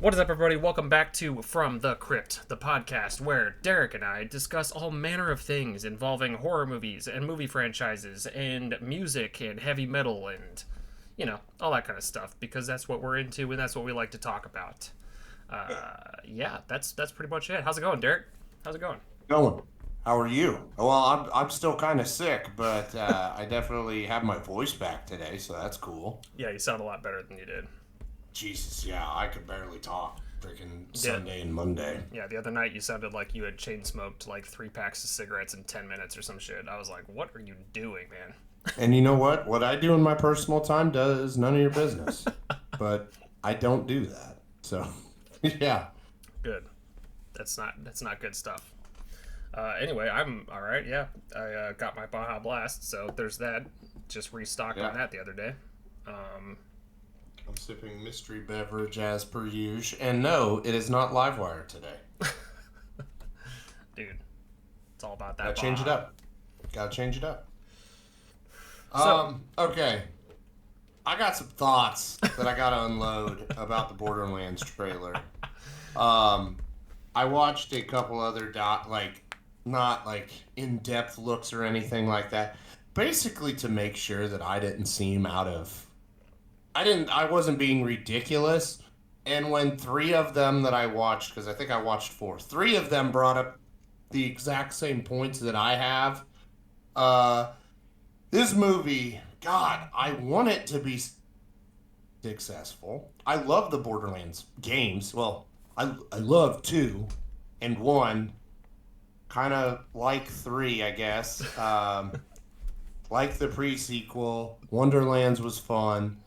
What is up, everybody? Welcome back to From the Crypt, the podcast where Derek and I discuss all manner of things involving horror movies and movie franchises and music and heavy metal and, all that kind of stuff because that's what we're into and that's what we like to talk about. Yeah, that's pretty much it. How's it going, Derek? How's it going? Going. How are you? Well, I'm still kind of sick, but I definitely have my voice back today, so that's cool. Yeah, you sound a lot better than you did. Jesus, yeah, I could barely talk freaking Yeah. Sunday and Monday. Yeah, the other night you sounded like you had chain smoked like 3 packs of cigarettes in 10 minutes or some shit. I was like, what are you doing, man? And you know what? What I do in my personal time does none of your business. But I don't do that. So, yeah. Good. That's not good stuff. Anyway, I'm all right. Yeah, I got my Baja Blast, so there's that. Just restocked Yeah. on that the other day. I'm sipping mystery beverage as per usual. And no, it is not Livewire today. Dude, it's all about that. Gotta change it Baja. up. Gotta change it up. So- Okay. I got some thoughts that I gotta unload about the Borderlands trailer. I watched a couple other not like in-depth looks or anything like that. Basically to make sure that I didn't seem I wasn't being ridiculous. And when three of them that I watched, because I think I watched four, three of them brought up the exact same points that I have. This movie, God, I want it to be successful. I love the Borderlands games. Well, I love 2 and 1. Kind of like 3, I guess. Like the pre-sequel. Wonderlands was fun.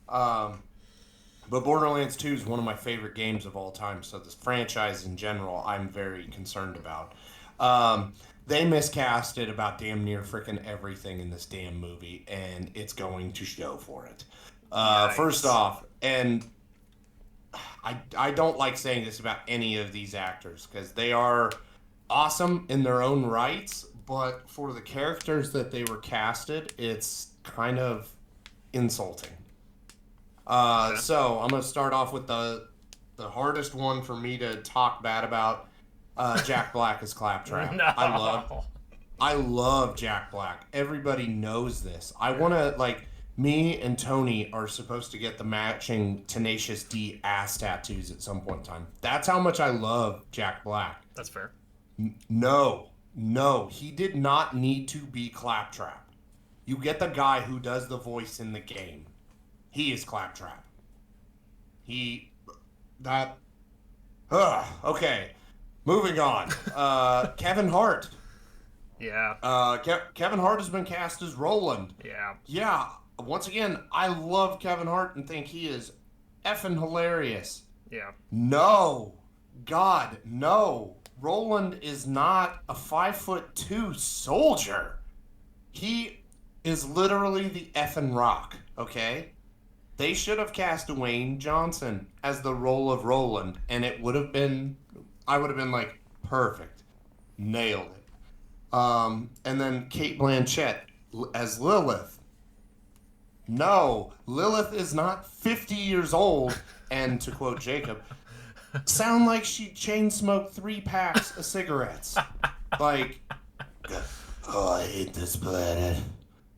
But Borderlands 2 is one of my favorite games of all time. So this franchise in general, I'm very concerned about. They miscasted about damn near freaking everything in this damn movie, and it's going to show for it. Yikes. First off, and I don't like saying this about any of these actors because they are awesome in their own rights, but for the characters that they were casted, it's kind of insulting. So I'm gonna start off with the hardest one for me to talk bad about. Jack Black as Claptrap. No. I love Jack Black. Everybody knows this. I want to, me and Tony are supposed to get the matching Tenacious D ass tattoos at some point in time. That's how much I love Jack Black. That's fair. No, he did not need to be Claptrap. You get the guy who does the voice in the game. He is Claptrap. Okay. Moving on. Kevin Hart. Yeah. Kevin Hart has been cast as Roland. Yeah. Yeah, once again, I love Kevin Hart and think he is effing hilarious. Yeah. No. God, no. Roland is not a 5'2" soldier. He is literally the effing Rock, okay? They should have cast Dwayne Johnson as the role of Roland, and I would have been like, perfect. Nailed it. And then Cate Blanchett as Lilith. No, Lilith is not 50 years old, and to quote Jacob, sound like she chain smoked 3 packs of cigarettes. Like, oh, I hate this planet.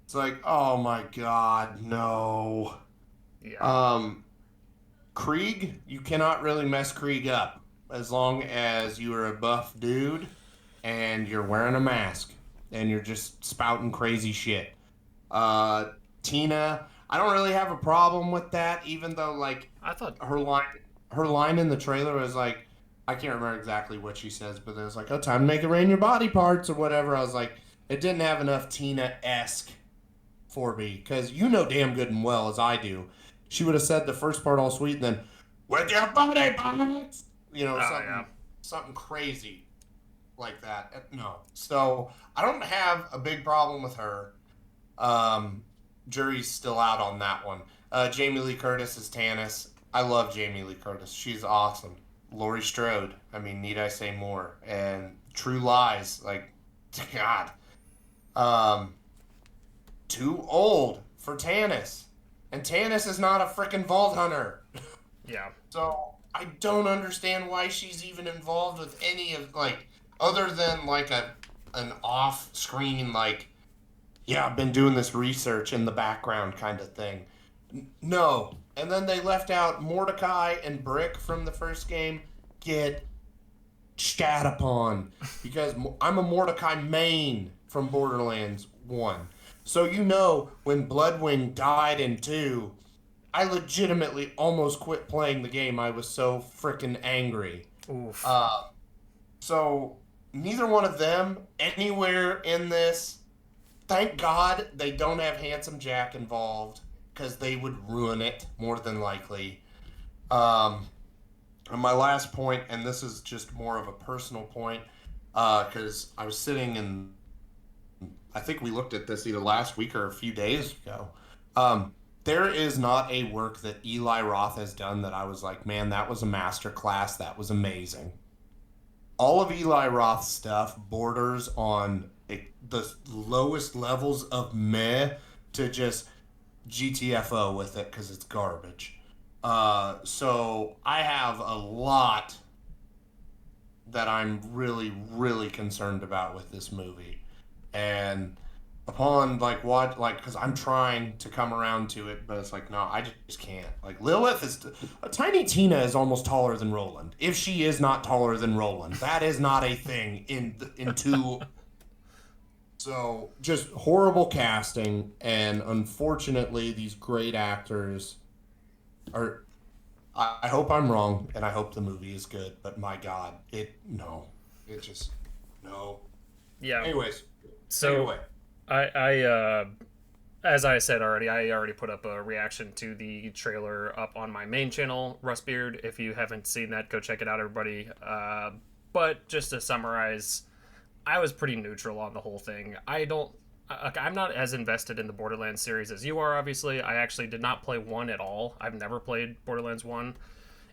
It's like, oh my God, no. Yeah. Krieg, you cannot really mess Krieg up as long as you are a buff dude and you're wearing a mask and you're just spouting crazy shit. Tina, I don't really have a problem with that, even though I thought. her line in the trailer was like, I can't remember exactly what she says, but it was like, oh, time to make it rain your body parts or whatever. I was like, it didn't have enough Tina-esque for me, because you know damn good and well as I do, she would have said the first part all sweet and then, with your body parts, something crazy like that. No. So I don't have a big problem with her. Jury's still out on that one. Jamie Lee Curtis is Tannis. I love Jamie Lee Curtis. She's awesome. Laurie Strode. I mean, need I say more? And True Lies. Like, God. Too old for Tannis. And Tannis is not a freaking Vault Hunter. Yeah. So I don't understand why she's even involved with any of like other than like an off screen like yeah, I've been doing this research in the background kind of thing. No. And then they left out Mordecai and Brick from the first game get shat upon because I'm a Mordecai main from Borderlands 1. So you know when Bloodwing died in 2, I legitimately almost quit playing the game. I was so freaking angry. Oof. Uh, so neither one of them anywhere in this. Thank God they don't have Handsome Jack involved because they would ruin it more than likely. Um, and my last point, and this is just more of a personal point, because I was sitting and I think we looked at this either last week or a few days ago. There is not a work that Eli Roth has done that I was like, man, that was a master class. That was amazing. All of Eli Roth's stuff borders on the lowest levels of meh to just GTFO with it because it's garbage. So I have a lot that I'm really, really concerned about with this movie. And upon like what like because I'm trying to come around to it, but it's like no, I just can't. Like Lilith is a tiny Tina is almost taller than Roland. If she is not taller than Roland, that is not a thing in two. So just horrible casting, and unfortunately, these great actors are. I hope I'm wrong, and I hope the movie is good. But my God, it just no. Yeah. Anyways, take it So away. I as I said already, I already put up a reaction to the trailer up on my main channel, Rustbeard. If you haven't seen that, go check it out, everybody. But just to summarize, I was pretty neutral on the whole thing. I'm not as invested in the Borderlands series as you are, obviously. I actually did not play 1 at all. I've never played Borderlands 1,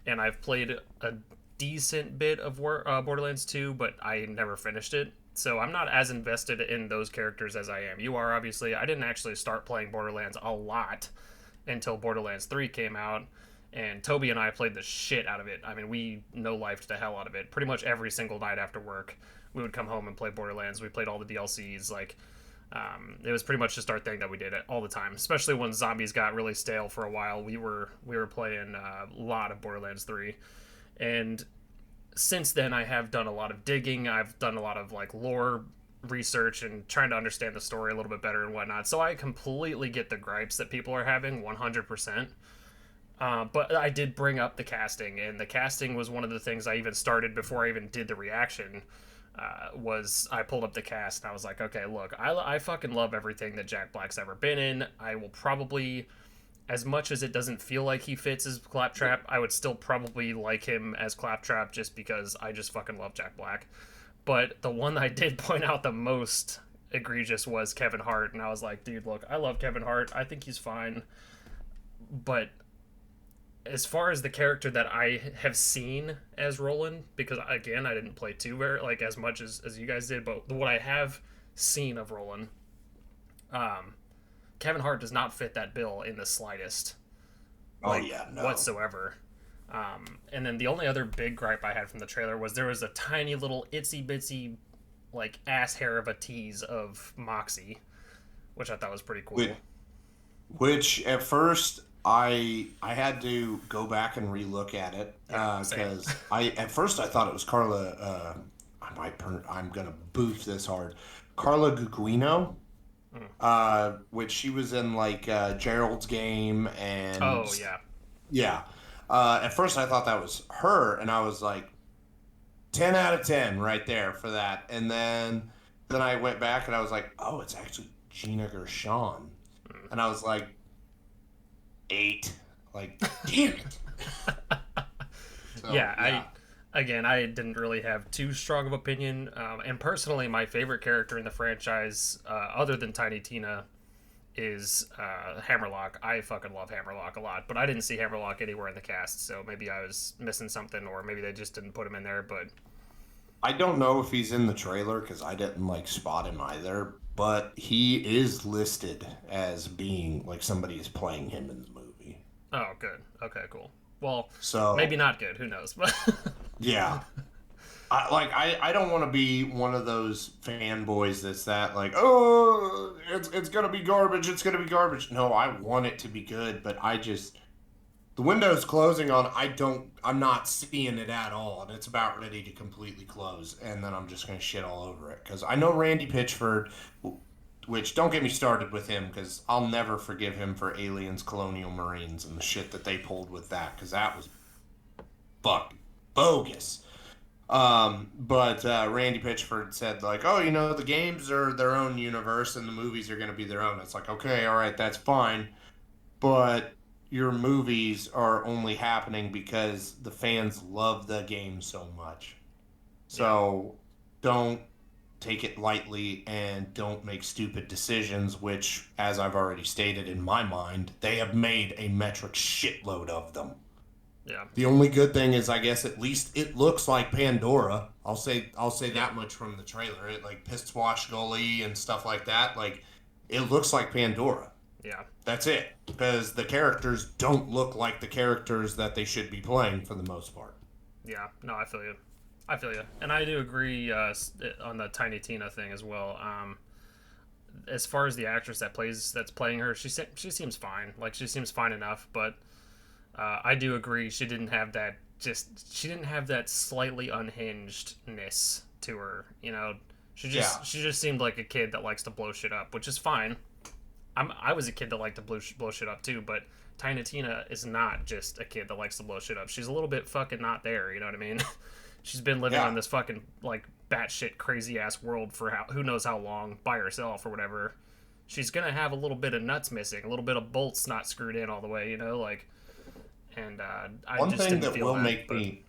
and I've played a decent bit of Borderlands 2, but I never finished it. So I'm not as invested in those characters as I am. You are, obviously. I didn't actually start playing Borderlands a lot until Borderlands 3 came out, and Toby and I played the shit out of it. I mean, we no-lifed the hell out of it. Pretty much every single night after work, we would come home and play Borderlands. We played all the DLCs, like, it was pretty much just our thing that we did it all the time. Especially when zombies got really stale for a while, we were playing a lot of Borderlands 3, and since then I have done a lot of digging. I've done a lot of like lore research and trying to understand the story a little bit better and whatnot. So I completely get the gripes that people are having, 100%. But I did bring up the casting, and the casting was one of the things I even started before I even did the reaction. Was I pulled up the cast and I was like, okay, look, I fucking love everything that Jack Black's ever been in. I will probably, as much as it doesn't feel like he fits as Claptrap, I would still probably like him as Claptrap just because I just fucking love Jack Black. But the one I did point out the most egregious was Kevin Hart, and I was like, dude, look, I love Kevin Hart. I think he's fine. But as far as the character that I have seen as Roland, because again, I didn't play two very like as much as you guys did, but what I have seen of Roland, Kevin Hart does not fit that bill in the slightest, Oh yeah, no. whatsoever. And then the only other big gripe I had from the trailer was there was a tiny little itsy bitsy, like ass hair of a tease of Moxie, which I thought was pretty cool. Which at first I had to go back and relook at it because I at first I thought it was Carla. I'm gonna boost this hard. Carla Gugino, which she was in like Gerald's Game and Oh yeah, yeah. At first I thought that was her, and I was like, 10 out of 10 right there for that. And then I went back and I was like, oh, it's actually Gina Gershon. And I was like, 8. Like, damn it. So, yeah. I didn't really have too strong of opinion. And personally, my favorite character in the franchise, other than Tiny Tina, is Hammerlock. I fucking love Hammerlock a lot, but I didn't see Hammerlock anywhere in the cast, so maybe I was missing something, or maybe they just didn't put him in there. But I don't know if he's in the trailer because I didn't like spot him either, but he is listed as being like somebody is playing him in the movie. oh, good. Okay, cool. Well, So maybe not good. Who knows? But yeah, I don't want to be one of those fanboys that's that like, oh, it's gonna be garbage. It's gonna be garbage. No, I want it to be good, but the window's closing on. I'm not seeing it at all, and it's about ready to completely close, and then I'm just gonna shit all over it because I know Randy Pitchford, which don't get me started with him because I'll never forgive him for Aliens, Colonial Marines, and the shit that they pulled with that because that was fucking bogus. But Randy Pitchford said like, oh, the games are their own universe and the movies are going to be their own. It's like, okay, all right, that's fine, but your movies are only happening because the fans love the game so much. yeah, So don't take it lightly and don't make stupid decisions, which, as I've already stated in my mind, they have made a metric shitload of them. yeah, The only good thing is, I guess, at least it looks like Pandora. I'll say yeah, that much from the trailer. It like Piss Wash Gully and stuff like that. Like it looks like Pandora. yeah, That's it. Because the characters don't look like the characters that they should be playing for the most part. yeah. No, I feel you. I feel you, and I do agree on the Tiny Tina thing as well. As far as the actress that's playing her, she seems fine. Like she seems fine enough, but I do agree she didn't have that slightly unhingedness to her. Yeah. She just seemed like a kid that likes to blow shit up, which is fine. I was a kid that liked to blow shit up too, but Tiny Tina is not just a kid that likes to blow shit up. She's a little bit fucking not there. You know what I mean? She's been living Yeah. on this fucking like batshit crazy ass world for who knows how long by herself or whatever. She's gonna have a little bit of nuts missing, a little bit of bolts not screwed in all the way. Like, and I One just thing didn't that feel will that. make But me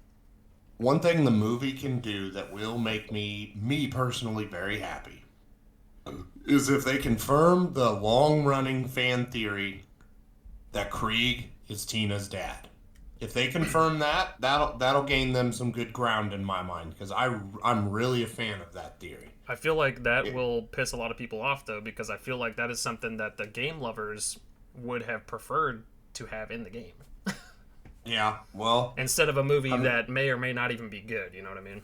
One thing the movie can do that will make me personally very happy is if they confirm the long-running fan theory that Krieg is Tina's dad. If they confirm that, that'll gain them some good ground in my mind because I'm really a fan of that theory. I feel like that It, will piss a lot of people off though, because I feel like that is something that the game lovers would have preferred to have in the game yeah, well, instead of a movie I mean, that may or may not even be good. You know what I mean?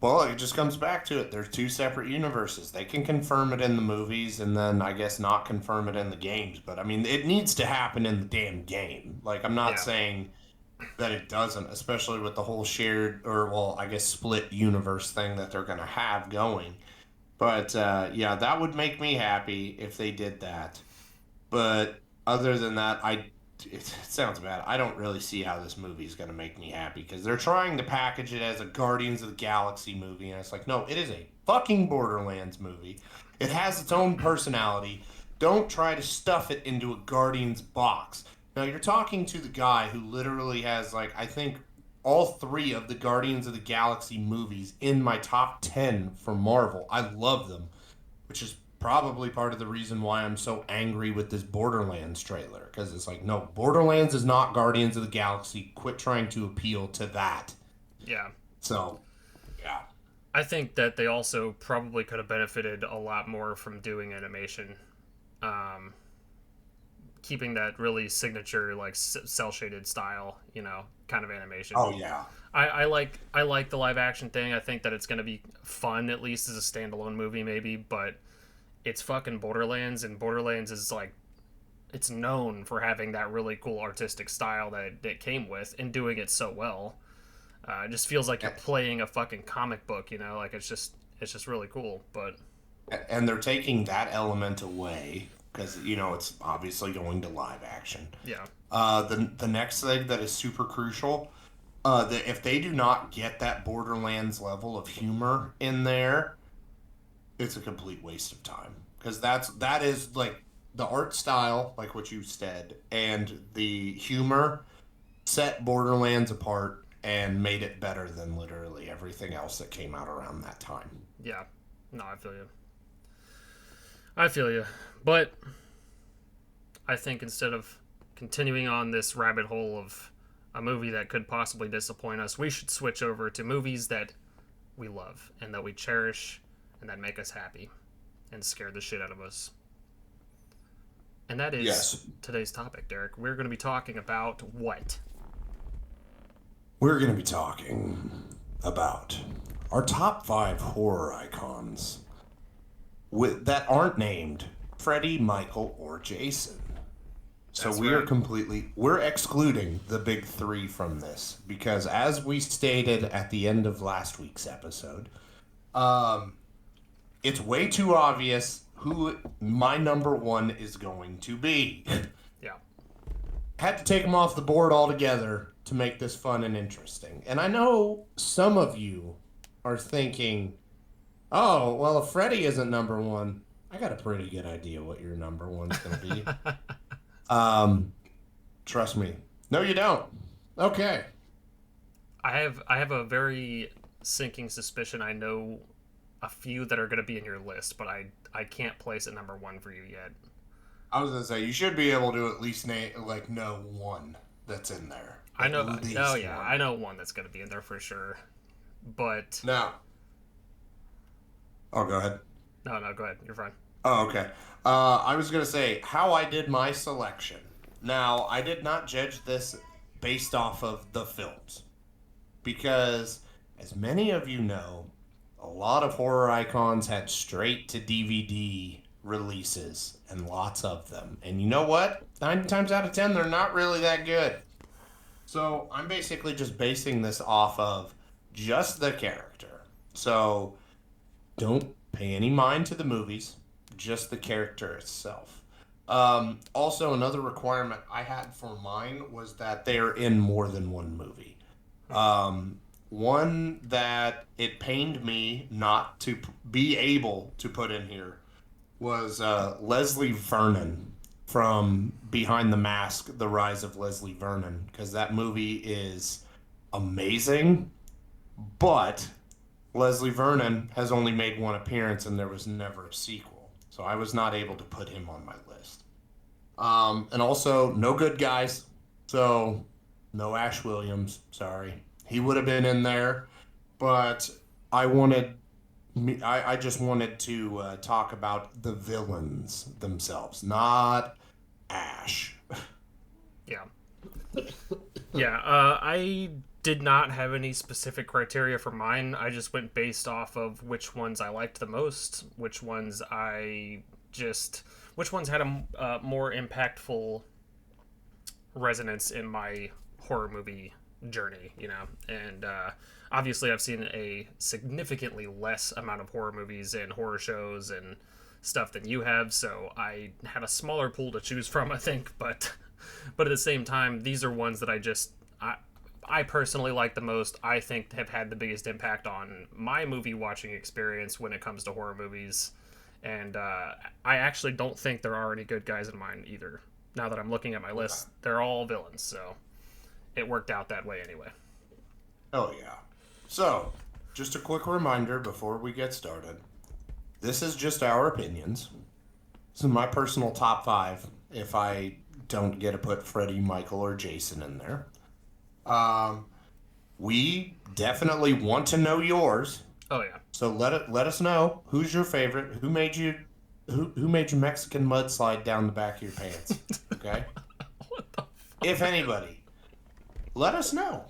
well, it just comes back to it. There's two separate universes. They can confirm it in the movies and then I guess not confirm it in the games. But I mean, it needs to happen in the damn game. Like, I'm not Yeah, saying that it doesn't, especially with the whole shared or, well, I guess split universe thing that they're going to have going. But yeah, that would make me happy if they did that. But other than that, it sounds bad. I don't really see how this movie is going to make me happy because they're trying to package it as a Guardians of the Galaxy movie, and it's like, no, it is a fucking Borderlands movie. It has its own personality. Don't try to stuff it into a Guardians box. Now you're talking to the guy who literally has like I think all three of the Guardians of the Galaxy movies in my top 10 for Marvel. I love them, which is probably part of the reason why I'm so angry with this Borderlands trailer. Because it's like, no, Borderlands is not Guardians of the Galaxy. Quit trying to appeal to that. yeah. So, yeah. I think that they also probably could have benefited a lot more from doing animation, um, keeping that really signature like cell shaded style, kind of animation. Oh, yeah. I like the live action thing. I think that it's gonna be fun at least as a standalone movie maybe, but it's fucking Borderlands, and Borderlands is like it's known for having that really cool artistic style that it came with and doing it so well. It just feels like you're playing a fucking comic book, like it's just really cool. But And they're taking that element away because, it's obviously going to live action. yeah, The next thing that is super crucial, that if they do not get that Borderlands level of humor in there, it's a complete waste of time because that is like the art style, like what you said, and the humor set Borderlands apart and made it better than literally everything else that came out around that time. yeah. No, I feel you. I feel you. But I think instead of continuing on this rabbit hole of a movie that could possibly disappoint us, we should switch over to movies that we love and that we cherish and that make us happy and scare the shit out of us. And that is Yes. today's topic, Derek. We're going to be talking about what? We're going to be talking about our top 5 horror icons that aren't named Freddy, Michael, or Jason. So That's we're excluding the big 3 from this because, as we stated at the end of last week's episode, it's way too obvious who my number 1 is going to be. Yeah. Had to take them off the board altogether to make this fun and interesting. And I know some of you are thinking, oh, well, if Freddy isn't number 1, I got a pretty good idea what your number 1's going to be. Trust me. No, you don't. Okay. I have a very sinking suspicion I know a few that are going to be in your list, but I can't place a number 1 for you yet. I was going to say, you should be able to at least know one that's in there. I know. Oh, yeah. I know one that's going to be in there for sure. But... Now. Oh, go ahead. No, go ahead. You're fine. Oh, okay. I was going to say how I did my selection. Now, I did not judge this based off of the films. Because, as many of you know, a lot of horror icons had straight to DVD releases, and lots of them. And you know what? 9 times out of 10, they're not really that good. So, I'm basically just basing this off of just the character. So, don't pay any mind to the movies, just the character itself. Also, another requirement I had for mine was that they're in more than one movie. One that it pained me not to be able to put in here was Leslie Vernon from Behind the Mask, The Rise of Leslie Vernon, because that movie is amazing, but Leslie Vernon has only made one appearance and there was never a sequel, so I was not able to put him on my list. And also, no Good Guys, so no Ash Williams, sorry. He would have been in there, but I just wanted to talk about the villains themselves, not Ash. Yeah. Yeah, I did not have any specific criteria for mine. I just went based off of which ones I liked the most, which ones had a more impactful resonance in my horror movie journey, and obviously I've seen a significantly less amount of horror movies and horror shows and stuff than you have, so I had a smaller pool to choose from, I think, but at the same time, these are ones that I personally like the most. I think have had the biggest impact on my movie watching experience when it comes to horror movies, and I actually don't think there are any good guys in mine either. Now that I'm looking at my list, they're all villains, so it worked out that way anyway. Oh, yeah. So, just a quick reminder before we get started. This is just our opinions. This is my personal top 5 if I don't get to put Freddy, Michael, or Jason in there. We definitely want to know yours. Oh, yeah. So let us know who's your favorite, who made you Mexican mudslide down the back of your pants, okay? What the fuck? If anybody. Let us know,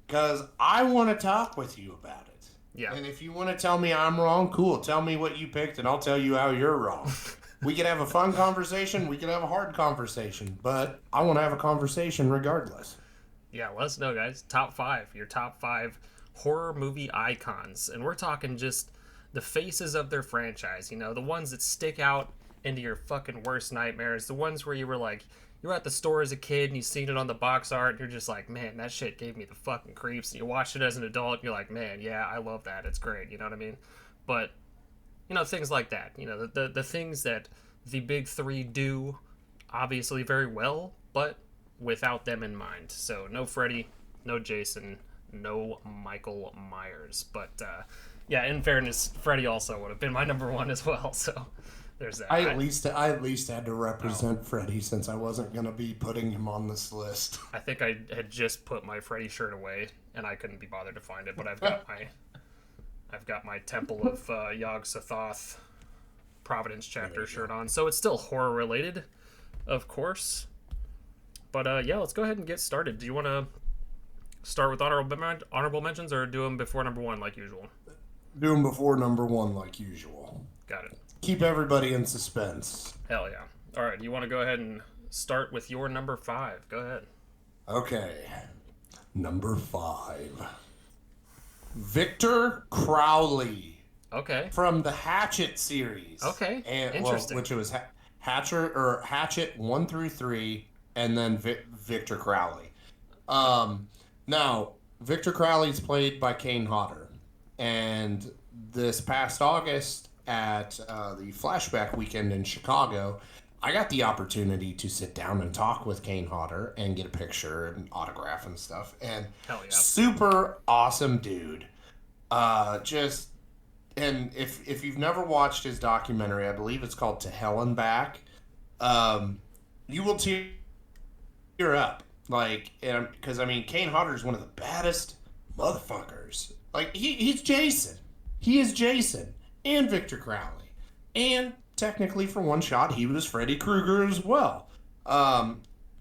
because I want to talk with you about it. Yeah. And if you want to tell me I'm wrong, cool. Tell me what you picked, and I'll tell you how you're wrong. We could have a fun conversation. We could have a hard conversation. But I want to have a conversation regardless. Yeah, let us know, guys. Top 5. Your top 5 horror movie icons. And we're talking just the faces of their franchise. The ones that stick out into your fucking worst nightmares. The ones where you were like... You were at the store as a kid and you seen it on the box art and you're just like, man, that shit gave me the fucking creeps. And you watch it as an adult and you're like, man, yeah, I love that. It's great. You know what I mean? But, things like that. The things that the big 3 do obviously very well, but without them in mind. So no Freddy, no Jason, no Michael Myers. But, yeah, in fairness, Freddy also would have been my number 1 as well. So... There's that. I at least had to represent Freddy since I wasn't going to be putting him on this list. I think I had just put my Freddy shirt away and I couldn't be bothered to find it, but I've got my Temple of Yog-Sothoth Providence chapter shirt on, so it's still horror related, of course. But yeah, let's go ahead and get started. Do you want to start with honorable mentions, or do them before number one like usual? Do them before number one like usual. Got it. Keep everybody in suspense. Hell yeah. All right, you want to go ahead and start with your number 5? Go ahead. Okay. Number 5. Victor Crowley. Okay. From the Hatchet series. Okay. And, interesting. Which it was Hatchet 1 through 3, and then Victor Crowley. Now, Victor Crowley's played by Kane Hodder. And this past August at the Flashback Weekend in Chicago, I got the opportunity to sit down and talk with Kane Hodder and get a picture and autograph and stuff. And Hell yeah. super awesome dude. And if you've never watched his documentary, I believe it's called To Hell and Back, you will tear up. Like, because, I mean, Kane Hodder is one of the baddest motherfuckers. Like, he's Jason. He is Jason and Victor Crowley. And technically, for one shot, he was Freddy Krueger as well.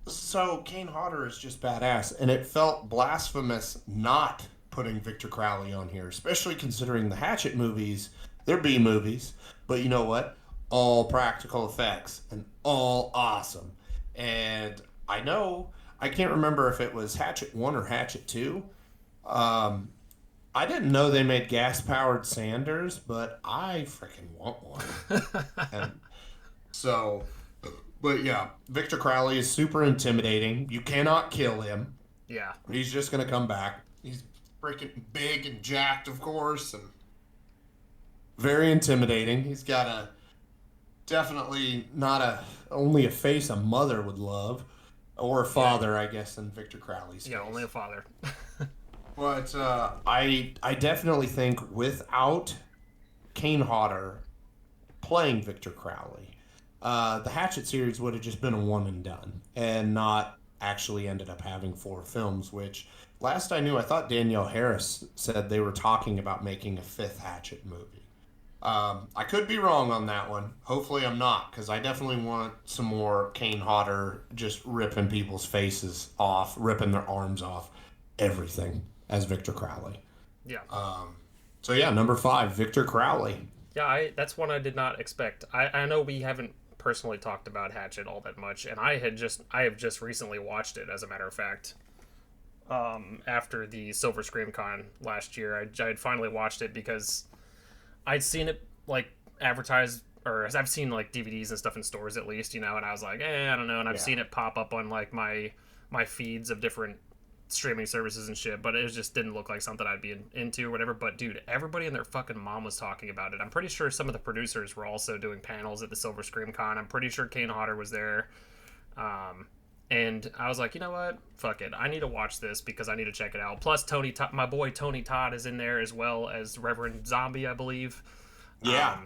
So Kane Hodder is just badass. And it felt blasphemous not putting Victor Crowley on here, especially considering the Hatchet movies. They're B movies. But you know what? All practical effects and all awesome. And I can't remember if it was Hatchet 1 or Hatchet 2. I didn't know they made gas-powered Sanders, but I freaking want one. And so, but yeah, Victor Crowley is super intimidating. You cannot kill him. Yeah. He's just going to come back. He's freaking big and jacked, of course, and very intimidating. He's got definitely not only a face a mother would love, or a father, I guess, in Victor Crowley's case. Yeah, only a father. But I definitely think without Kane Hodder playing Victor Crowley, the Hatchet series would have just been a one and done, and not actually ended up having 4 films, which last I knew, I thought Danielle Harris said they were talking about making a 5th Hatchet movie. I could be wrong on that one. Hopefully I'm not, because I definitely want some more Kane Hodder just ripping people's faces off, ripping their arms off, everything as Victor Crowley. Yeah. So yeah, number 5, Victor Crowley. Yeah, that's one I did not expect. I know we haven't personally talked about Hatchet all that much, and I have just recently watched it, as a matter of fact. After the Silver Scream Con last year, I had finally watched it because I'd seen it like advertised, or I've seen like DVDs and stuff in stores at least, and I was like, I don't know, and I've seen it pop up on like my feeds of different streaming services and shit, but it just didn't look like something I'd be into or whatever. But dude, everybody and their fucking mom was talking about it. I'm pretty sure some of the producers were also doing panels at the Silver Scream Con. I'm pretty sure Kane Hodder was there. And I was like, you know what? Fuck it. I need to watch this because I need to check it out. Plus, my boy Tony Todd is in there, as well as Reverend Zombie, I believe. Yeah.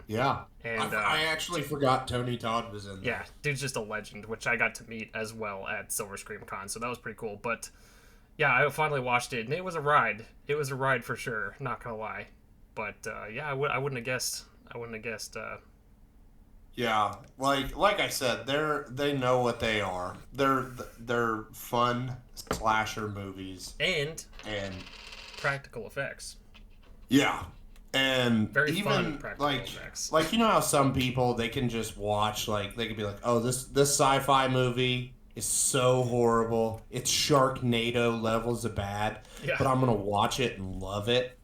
And I actually forgot Tony Todd was in there. Yeah, dude's just a legend, which I got to meet as well at Silver Scream Con, so that was pretty cool. But yeah, I finally watched it, and it was a ride. It was a ride for sure, not gonna lie. But yeah, I wouldn't have guessed. Yeah, like I said, they know what they are. They're fun slasher movies and practical effects. Yeah, and very even fun practical effects. Like, you know how some people, they can just watch, like, they could be like, oh, this sci-fi movie is so horrible, it's Sharknado levels of bad, but I'm gonna watch it and love it.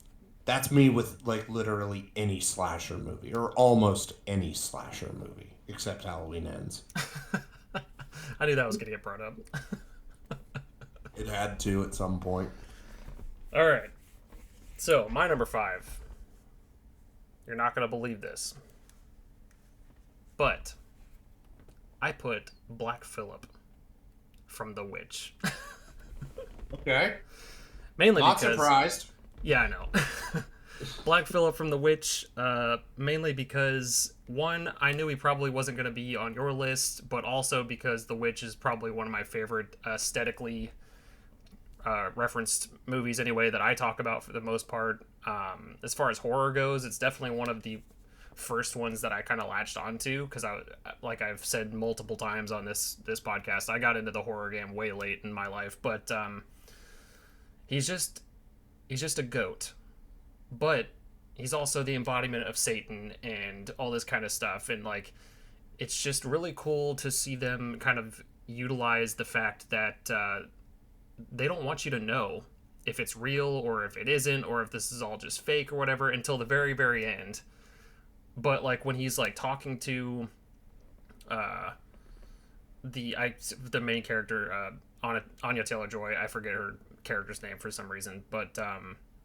That's me with, like, literally any slasher movie, or almost any slasher movie, except Halloween Ends. I knew that was going to get brought up. It had to at some point. All right. So, my number 5. You're not going to believe this. But I put Black Phillip from The Witch. Okay. Mainly Not because... surprised. Yeah, I know. Black Phillip from The Witch, mainly because, one, I knew he probably wasn't going to be on your list, but also because The Witch is probably one of my favorite aesthetically referenced movies anyway that I talk about for the most part. As far as horror goes, it's definitely one of the first ones that I kind of latched onto, because like I've said multiple times on this podcast, I got into the horror game way late in my life, but He's just a goat, but he's also the embodiment of Satan and all this kind of stuff. And like, it's just really cool to see them kind of utilize the fact that they don't want you to know if it's real or if it isn't, or if this is all just fake or whatever until the very, very end. But like when he's like talking to the main character, Anya Taylor-Joy, I forget her character's name for some reason, but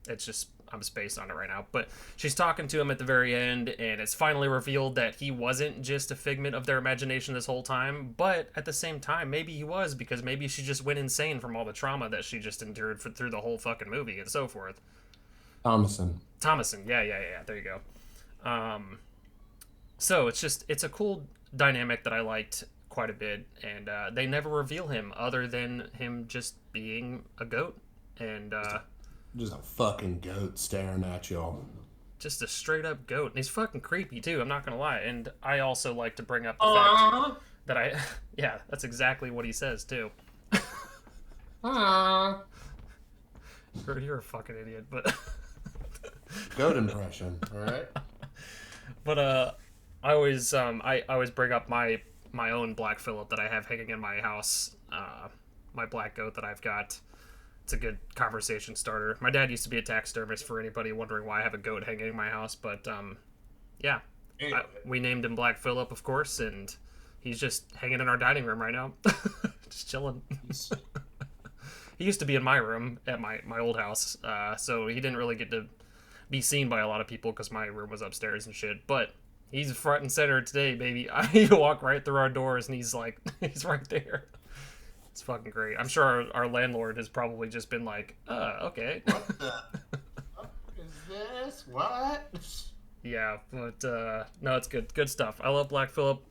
it's just, I'm spaced on it right now. But she's talking to him at the very end, and it's finally revealed that he wasn't just a figment of their imagination this whole time. But at the same time, maybe he was, because maybe she just went insane from all the trauma that she just endured through the whole fucking movie and so forth. Thomason, yeah. There you go. So it's a cool dynamic that I liked quite a bit, and they never reveal him other than him just being a goat, and just a fucking goat staring at y'all. Just a straight up goat, and he's fucking creepy too. I'm not gonna lie, and I also like to bring up the fact that yeah, that's exactly what he says too. You're a fucking idiot, but goat impression, all right. But I always bring up my own Black Phillip that I have hanging in my house. My black goat that I've got. It's a good conversation starter. My dad used to be a taxidermist, for anybody wondering why I have a goat hanging in my house. But yeah, anyway. We named him Black Phillip, of course, and he's just hanging in our dining room right now, just chilling. He used to be in my room at my old house, so he didn't really get to be seen by a lot of people because my room was upstairs and shit. But he's front and center today, baby. I walk right through our doors, and he's he's right there. It's fucking great. I'm sure our landlord has probably just been like, okay. What the fuck is this? What? Yeah, but no, it's good. Good stuff. I love Black Phillip.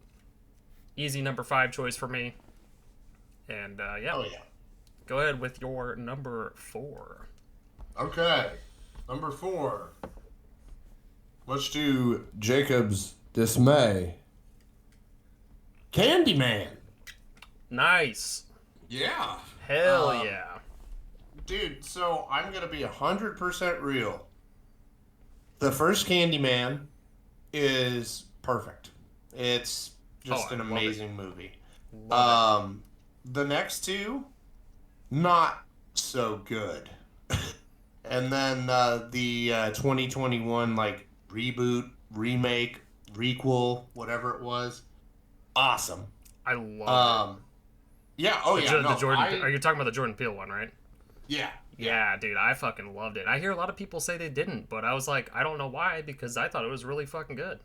Easy number 5 choice for me. And yeah. Oh, yeah. Go ahead with your number 4. Okay. Number 4. Much to Jacob's dismay, Candyman. Nice. Yeah. Hell yeah. Dude, so I'm going to be 100% real. The first Candyman is perfect. It's just an amazing movie. The next 2, not so good. And then the 2021 reboot, remake, requel, whatever it was, awesome. I love it. Yeah, the Jordan. Are you talking about the Jordan Peele one, right? Yeah. Yeah, dude, I fucking loved it. I hear a lot of people say they didn't, but I was like, I don't know why, because I thought it was really fucking good.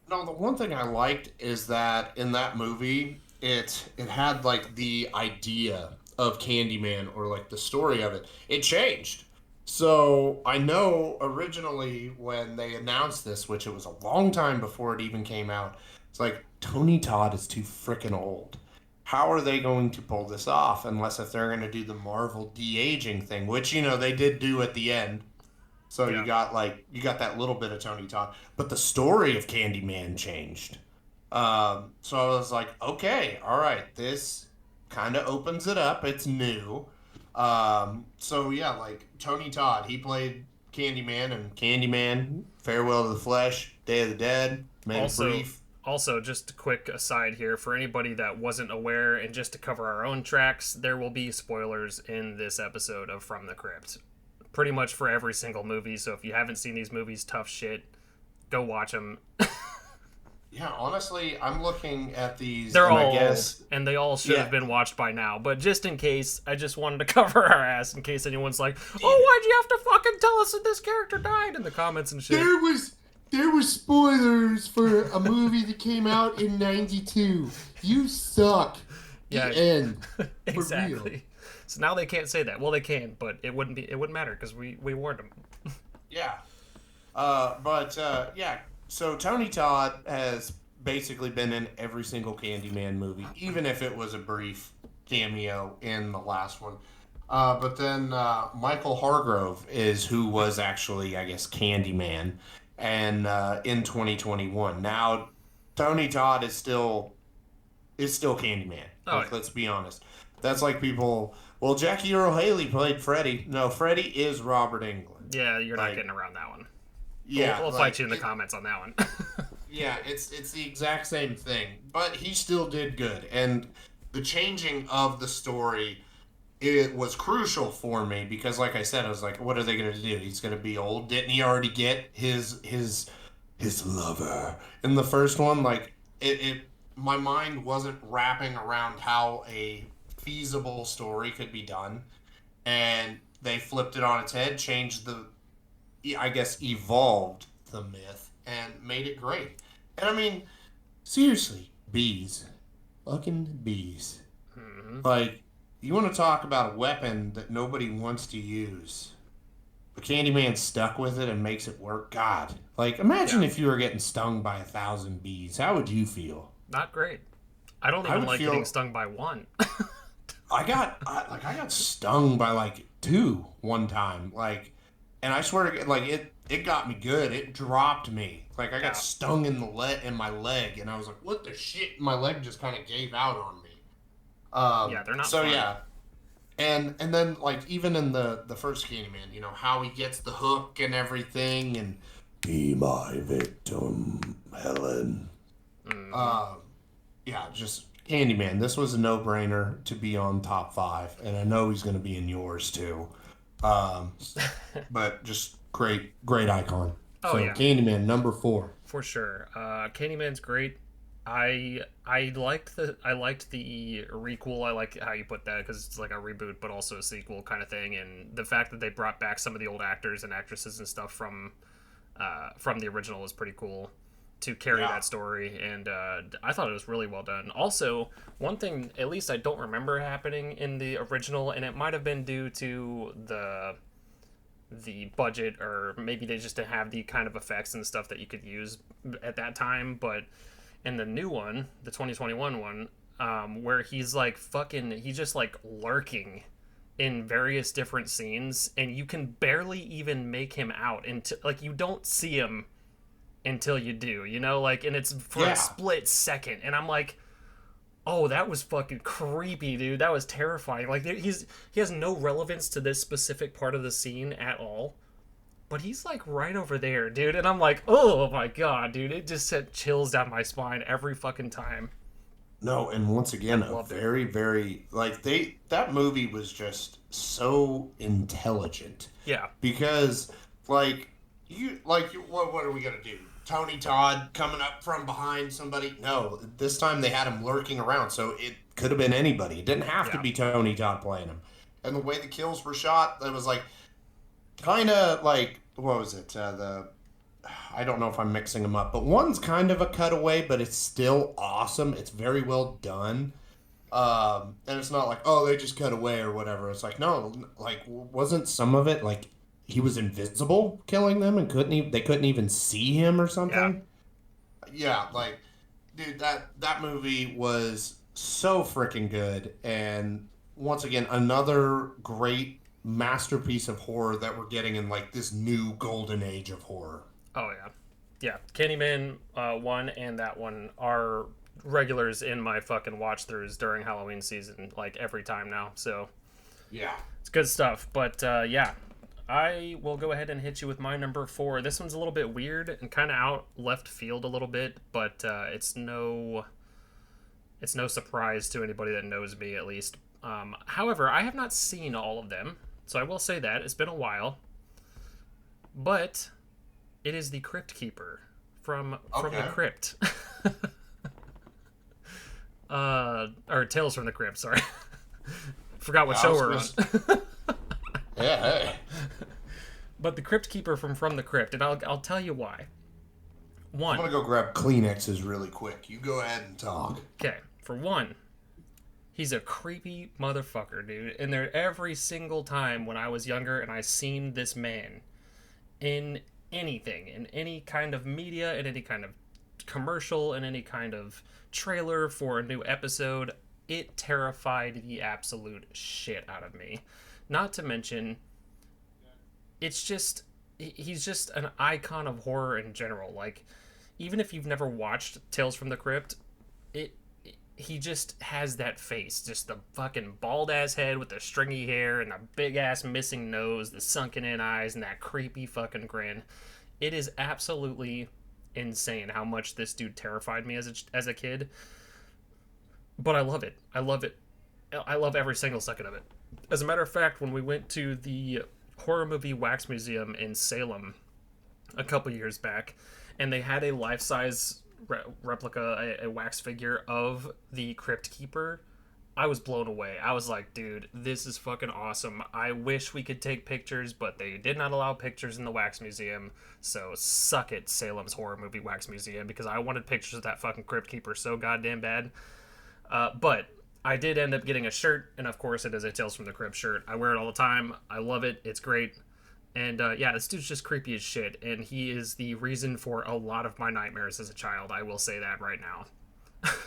No, the one thing I liked is that in that movie, it had the idea of Candyman, or the story of it. It changed. So I know originally when they announced this, which it was a long time before it even came out, it's Tony Todd is too freaking old. How are they going to pull this off unless if they're going to do the Marvel de-aging thing, which, they did do at the end. So yeah. you got that little bit of Tony Todd, but the story of Candyman changed. So I was like, okay, all right, this kind of opens it up. It's new. So yeah, Tony Todd, he played Candyman, and Candyman, Farewell to the Flesh, Day of the Dead, Man of Grief. Also, just a quick aside here, for anybody that wasn't aware, and just to cover our own tracks, there will be spoilers in this episode of From the Crypt. Pretty much for every single movie, so if you haven't seen these movies, tough shit, go watch them. Yeah, honestly, I'm looking at these, They're all old, and they all should have been watched by now, but just in case, I just wanted to cover our ass in case anyone's like, oh, why'd you have to fucking tell us that this character died in the comments and shit. There was spoilers for a movie that came out in 92. You suck. Yeah, the end. Exactly. For real. So now they can't say that. Well, they can, but it wouldn't matter because we warned them. Yeah. Yeah. So Tony Todd has basically been in every single Candyman movie, even if it was a brief cameo in the last one. But then Michael Hargrove is who was actually, I guess, Candyman. And in 2021, now Tony Todd is still Candyman. Let's be honest. That's like people. Well, Jackie Earle Haley played Freddy. No, Freddy is Robert Englund. Yeah, you're not Like, getting around that one. yeah, We'll fight like you in the comments on that one. yeah, it's the exact same thing, but he still did good. And the changing of the story, it was crucial for me because, like I said, I was like, what are they gonna do? He's gonna be old. Didn't he already get his lover in the first one? Like it my mind wasn't wrapping around how a feasible story could be done, and they flipped it on its head, changed the, I guess, evolved the myth and made it great. And I mean, seriously, bees, fucking bees. Hmm. Like, you want to talk about a weapon that nobody wants to use, but Candyman stuck with it and makes it work. God, like, imagine Yeah, if you were getting stung by 1,000 bees. How would you feel? not great. I don't I even would like getting feel. stung by one. I got stung by like two one time. Like, and I swear, like it got me good. It dropped me. Like I got Yeah, stung in my leg, and I was like, "What the shit?" My leg just kind of gave out on me. yeah, they're not So fun. yeah, and then like even in the first Candyman, you know how he gets the hook and everything, and be my victim, Helen. Hmm. Um, yeah, just Candyman. This was a no-brainer to be on top five, and I know he's going to be in yours too. Um, but just great icon. Oh So yeah, Candyman number 4. for sure. Candyman's great. I liked the requel. I like how you put that because it's like a reboot, but also a sequel kind of thing. And the fact that they brought back some of the old actors and actresses and stuff from the original was pretty cool to carry Yeah. that story. And I thought it was really well done. Also, one thing at least I don't remember happening in the original, and it might have been due to the budget, or maybe they just didn't have the kind of effects and stuff that you could use at that time. But in the new one, the 2021 one, where he's like fucking, he's just like lurking in various different scenes, and you can barely even make him out until like you don't see him until you do, like, and it's for a Yeah. split second, and I'm like, oh, that was fucking creepy, dude. That was terrifying. Like, he has no relevance to this specific part of the scene at all, but he's like right over there, dude. And I'm like, oh my god, dude. It just sent chills down my spine every fucking time. No, and once again, a Loved it. very, very like that movie was just so intelligent Yeah, because like what are we gonna do? Tony Todd coming up from behind somebody? No, this time they had him lurking around, so it could have been anybody. It didn't have to yeah, be Tony Todd playing him. And the way the kills were shot, it was like kind of like what was it? The I don't know if I'm mixing them up, but one's kind of a cutaway, but it's still awesome. It's very well done. And it's not like, oh, they just cut away or whatever. It's like, no, like, wasn't some of it like he was invisible killing them and they couldn't even see him or yeah. something? Yeah, like, dude, that movie was so freaking good. And once again, another great masterpiece of horror that we're getting in like this new golden age of horror. Oh yeah, yeah. Candyman one and that one are regulars in my fucking watch throughs during Halloween season, like every time now. So Yeah. it's good stuff. But yeah, I will go ahead and hit you with my number 4. This one's a little bit weird and kind of out left field a little bit, but it's no surprise to anybody that knows me, at least. However, I have not seen all of them, so I will say that it's been a while. But it is the Crypt Keeper from the Okay. Crypt, or Tales from the Crypt. Sorry, forgot what Yeah, I show was we're gonna. on. Yeah, hey. But the Crypt Keeper from the Crypt, and I'll tell you why. I'm One, gonna go grab Kleenexes really quick. You go ahead and talk. okay, for one, he's a creepy motherfucker, dude. And there every single time when I was younger and I seen this man in anything, in any kind of media, in any kind of commercial, in any kind of trailer for a new episode, it terrified the absolute shit out of me. Not to mention, it's just he's just an icon of horror in general. Like, even if you've never watched Tales from the Crypt, it he just has that face, just the fucking bald ass head with the stringy hair and the big ass missing nose, the sunken in eyes, and that creepy fucking grin. It is absolutely insane how much this dude terrified me as a kid. But I love it. I love it. I love every single second of it. As a matter of fact, when we went to the horror movie wax museum in Salem a couple years back, and they had a life-size replica, a wax figure of the Crypt Keeper, I was blown away. I was like, dude, this is fucking awesome. I wish we could take pictures, but they did not allow pictures in the wax museum. So suck it, Salem's horror movie wax museum, because I wanted pictures of that fucking Crypt Keeper so goddamn bad. But I did end up getting a shirt, and of course it is a Tales from the Crypt shirt. I wear it all the time. I love it. It's great. And yeah, this dude's just creepy as shit, and he is the reason for a lot of my nightmares as a child. I will say that right now.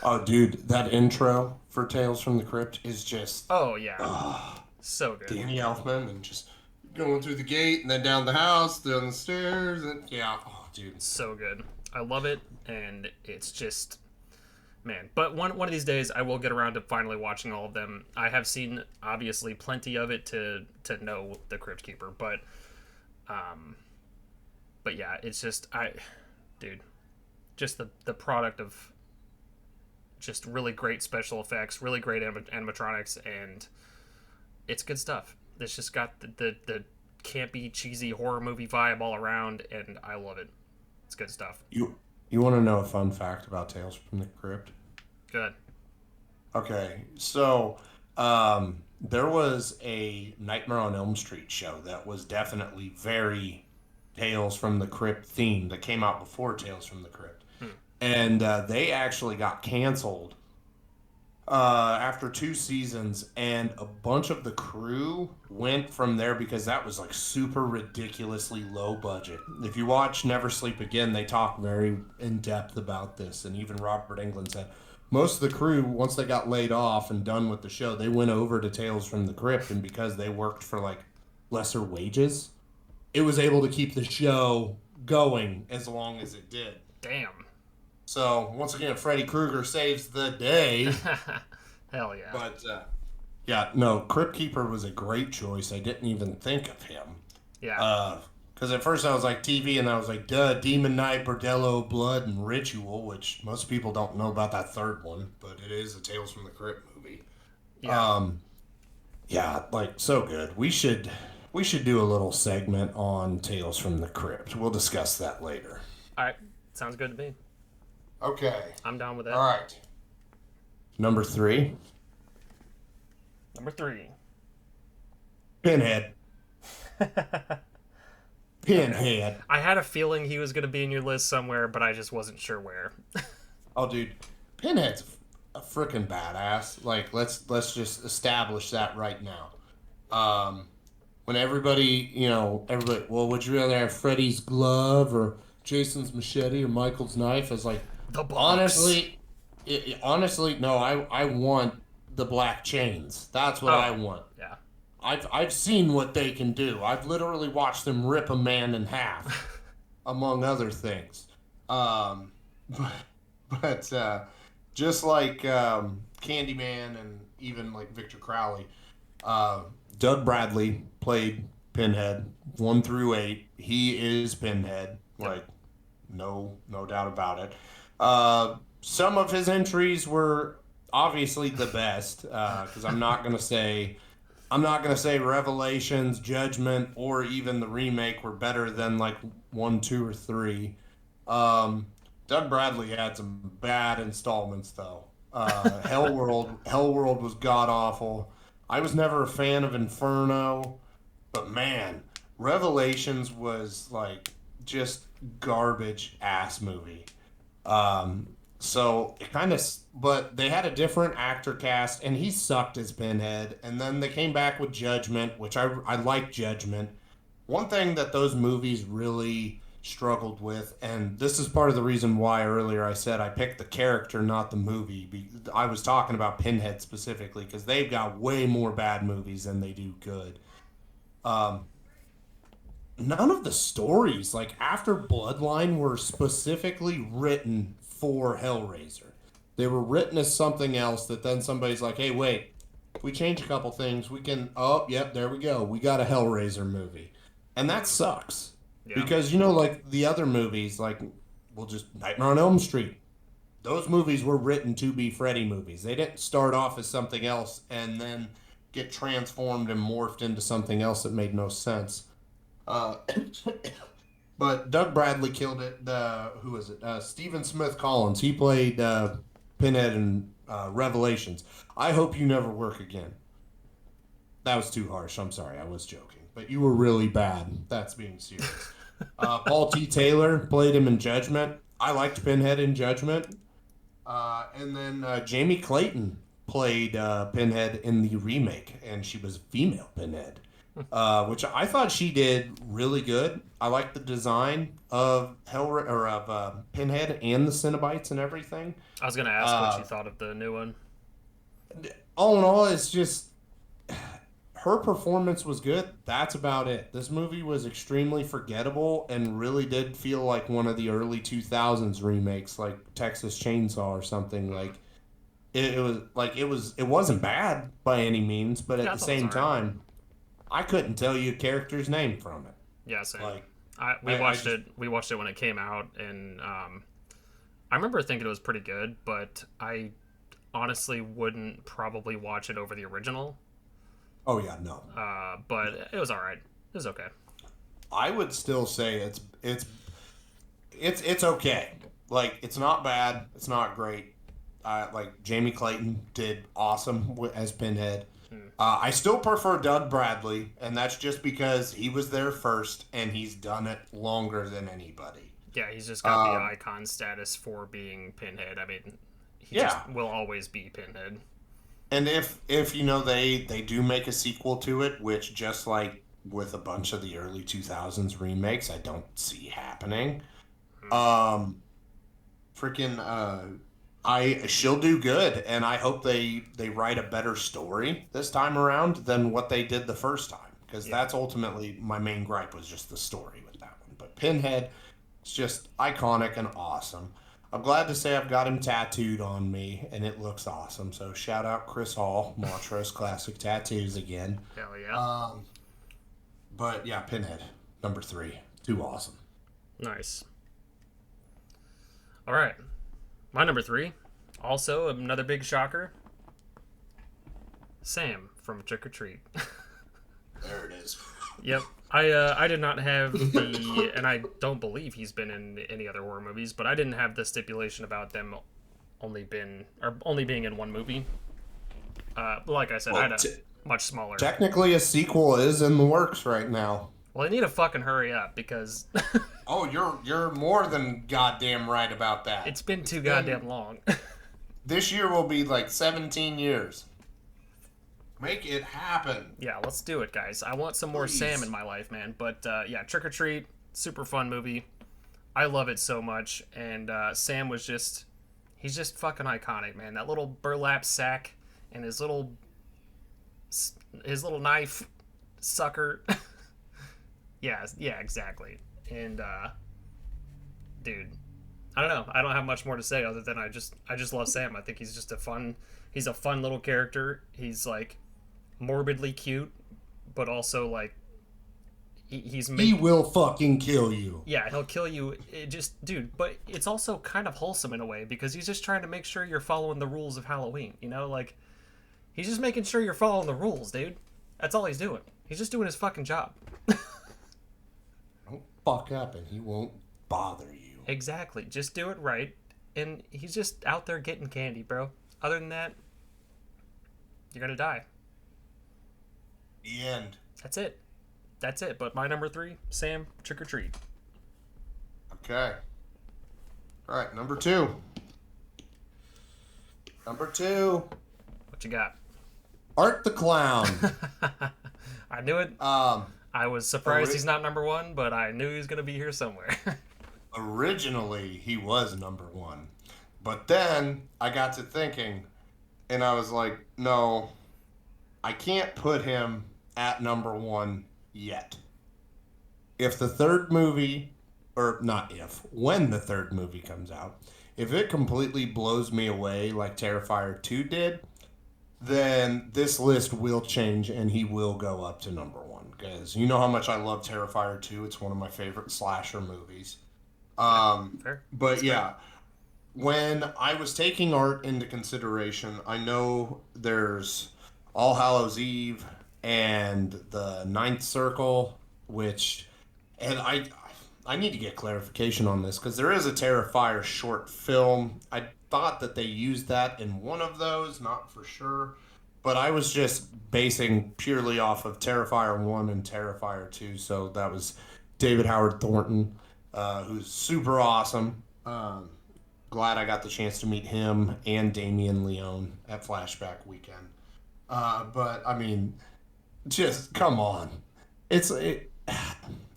Oh, dude, that intro for Tales from the Crypt is just Oh yeah, so good. Danny Elfman and just going through the gate and then down the house, down the stairs, and yeah, oh, dude, So good. I love it, and it's just man. But one of these days, I will get around to finally watching all of them. I have seen obviously plenty of it to know the Crypt Keeper, but yeah, it's just dude, just the product of just really great special effects, really great animatronics, and it's good stuff. It's just got the campy, cheesy horror movie vibe all around, and I love it. It's good stuff. you want to know a fun fact about Tales from the Crypt? Good. Okay, so there was a Nightmare on Elm Street show that was definitely very Tales from the Crypt themed that came out before Tales from the Crypt. And they actually got canceled after 2 seasons, and a bunch of the crew went from there because that was like super ridiculously low budget. If you watch Never Sleep Again, they talk very in depth about this, and even Robert Englund said most of the crew, once they got laid off and done with the show, they went over to Tales from the Crypt, and because they worked for like lesser wages, it was able to keep the show going as long as it did. Damn. So once again, Freddy Krueger saves the day. Hell yeah. But yeah, no, Crypt Keeper was a great choice. I didn't even think of him. Yeah. Because at first I was like TV, and I was like, duh, Demon Knight, Bordello, Blood, and Ritual, which most people don't know about that third one, but it is a Tales from the Crypt movie. Yeah. Yeah, like so good. We should do a little segment on Tales from the Crypt. We'll discuss that later. All right. Sounds good to me. Okay. I'm down with that. All right. Number 3. Number 3. Pinhead. Pinhead. I had a feeling he was going to be in your list somewhere, but I just wasn't sure where. Oh, dude, Pinhead's a freaking badass. Like, let's just establish that right now. When everybody, well, would you rather have Freddy's glove or Jason's machete or Michael's knife? It's like, The box. honestly, no. I want the black chains. That's what I want. Yeah. I've seen what they can do. I've literally watched them rip a man in half, among other things. But just like Candyman and even like Victor Crowley, Doug Bradley played Pinhead 1 through 8. He is Pinhead, like no doubt about it. Some of his entries were obviously the best, because I'm not gonna say Revelations, Judgment, or even the remake were better than like 1, 2, or 3. Doug Bradley had some bad installments though. Hellworld was god awful. I was never a fan of Inferno, but man, Revelations was like just garbage ass movie. So it kind of, but they had a different actor cast, and he sucked as Pinhead. And then they came back with Judgment, which I like Judgment. One thing that those movies really struggled with, and this is part of the reason why earlier I said I picked the character, not the movie. I was talking about Pinhead specifically because they've got way more bad movies than they do good. None of the stories, like after Bloodline, were specifically written for Hellraiser. They were written as something else that then somebody's like, hey, wait, if we change a couple things, we can, oh, yep, there we go. We got a Hellraiser movie. And that sucks. Yeah. Because, like the other movies, like, we'll just, Nightmare on Elm Street. Those movies were written to be Freddy movies. They didn't start off as something else and then get transformed and morphed into something else that made no sense. Uh, but Doug Bradley killed it. Who was it? Stephen Smith Collins. He played Pinhead in Revelations. I hope you never work again. That was too harsh. I'm sorry. I was joking. But you were really bad. That's being serious. Paul T. Taylor played him in Judgment. I liked Pinhead in Judgment. And then Jamie Clayton played Pinhead in the remake, and she was a female Pinhead, which I thought she did really good. I liked the design of Pinhead and the Cenobites and everything. I was gonna ask what you thought of the new one. All in all, it's just her performance was good. That's about it. This movie was extremely forgettable and really did feel like one of the early 2000s remakes, like Texas Chainsaw or something. Like it wasn't bad by any means, but at the same time, I couldn't tell you a character's name from it. Yeah, same. We watched it when it came out, and I remember thinking it was pretty good, but I honestly wouldn't probably watch it over the original. Oh yeah, no. But it was all right. It was okay. I would still say it's okay. Like, it's not bad. It's not great. Like, Jamie Clayton did awesome as Pinhead. I still prefer Doug Bradley, and that's just because he was there first and he's done it longer than anybody. Yeah, he's just got the icon status for being Pinhead. I mean, he just will always be Pinhead. And if they do make a sequel to it, which just like with a bunch of the early 2000s remakes, I don't see happening. She'll do good, and I hope they write a better story this time around than what they did the first time, because that's ultimately my main gripe, was just the story with that one. But Pinhead is just iconic and awesome. I'm glad to say I've got him tattooed on me, and it looks awesome. So shout out Chris Hall, Montrose Classic Tattoos again. Hell yeah. But yeah, Pinhead, number 3. Too awesome. Nice. All right. My number 3, also another big shocker. Sam from Trick or Treat. There it is. Yep. I did not have the, and I don't believe he's been in any other horror movies, but I didn't have the stipulation about them only being in one movie. Like I said, I had a much smaller. Technically, a sequel is in the works right now. Well, they need to fucking hurry up, because Oh, you're more than goddamn right about that. it's been too goddamn long. This year will be like 17 years. Make it happen. Yeah, let's do it, guys. I want some more Please. Sam in my life, man. But yeah, Trick or Treat, super fun movie. I love it so much. And Sam was he's just fucking iconic, man. That little burlap sack and his little knife sucker. yeah, exactly. And dude, I don't know. I don't have much more to say other than I just love Sam. I think he's just a fun little character. He's like morbidly cute, but also like he will fucking kill you. Yeah, he'll kill you. Dude, but it's also kind of wholesome in a way, because he's just trying to make sure you're following the rules of Halloween, like he's just making sure you're following the rules, dude. That's all he's doing. He's just doing his fucking job. Don't fuck up and he won't bother you. Exactly. Just do it right, and he's just out there getting candy, bro. Other than that, you're gonna die. The end. That's it. But my number 3, Sam, Trick or Treat. Okay. All right, number 2. Number 2. What you got? Art the Clown. I knew it. I was surprised he's not number 1, but I knew he was gonna be here somewhere. Originally, he was number 1. But then I got to thinking, and I was like, no, I can't put him at number 1 yet. If the third movie or not if, when the third movie comes out, if it completely blows me away like Terrifier 2 did, then this list will change and he will go up to number one. Because you know how much I love Terrifier 2. It's one of my favorite slasher movies. Fair. But That's yeah, when I was taking art into consideration, I know there's All Hallows Eve and the Ninth Circle, which, and I need to get clarification on this because there is a Terrifier short film. I thought that they used that in one of those, not for sure, but I was just basing purely off of Terrifier 1 and Terrifier 2, so that was David Howard Thornton, who's super awesome. Glad I got the chance to meet him and Damien Leone at Flashback Weekend. But I mean, just come on,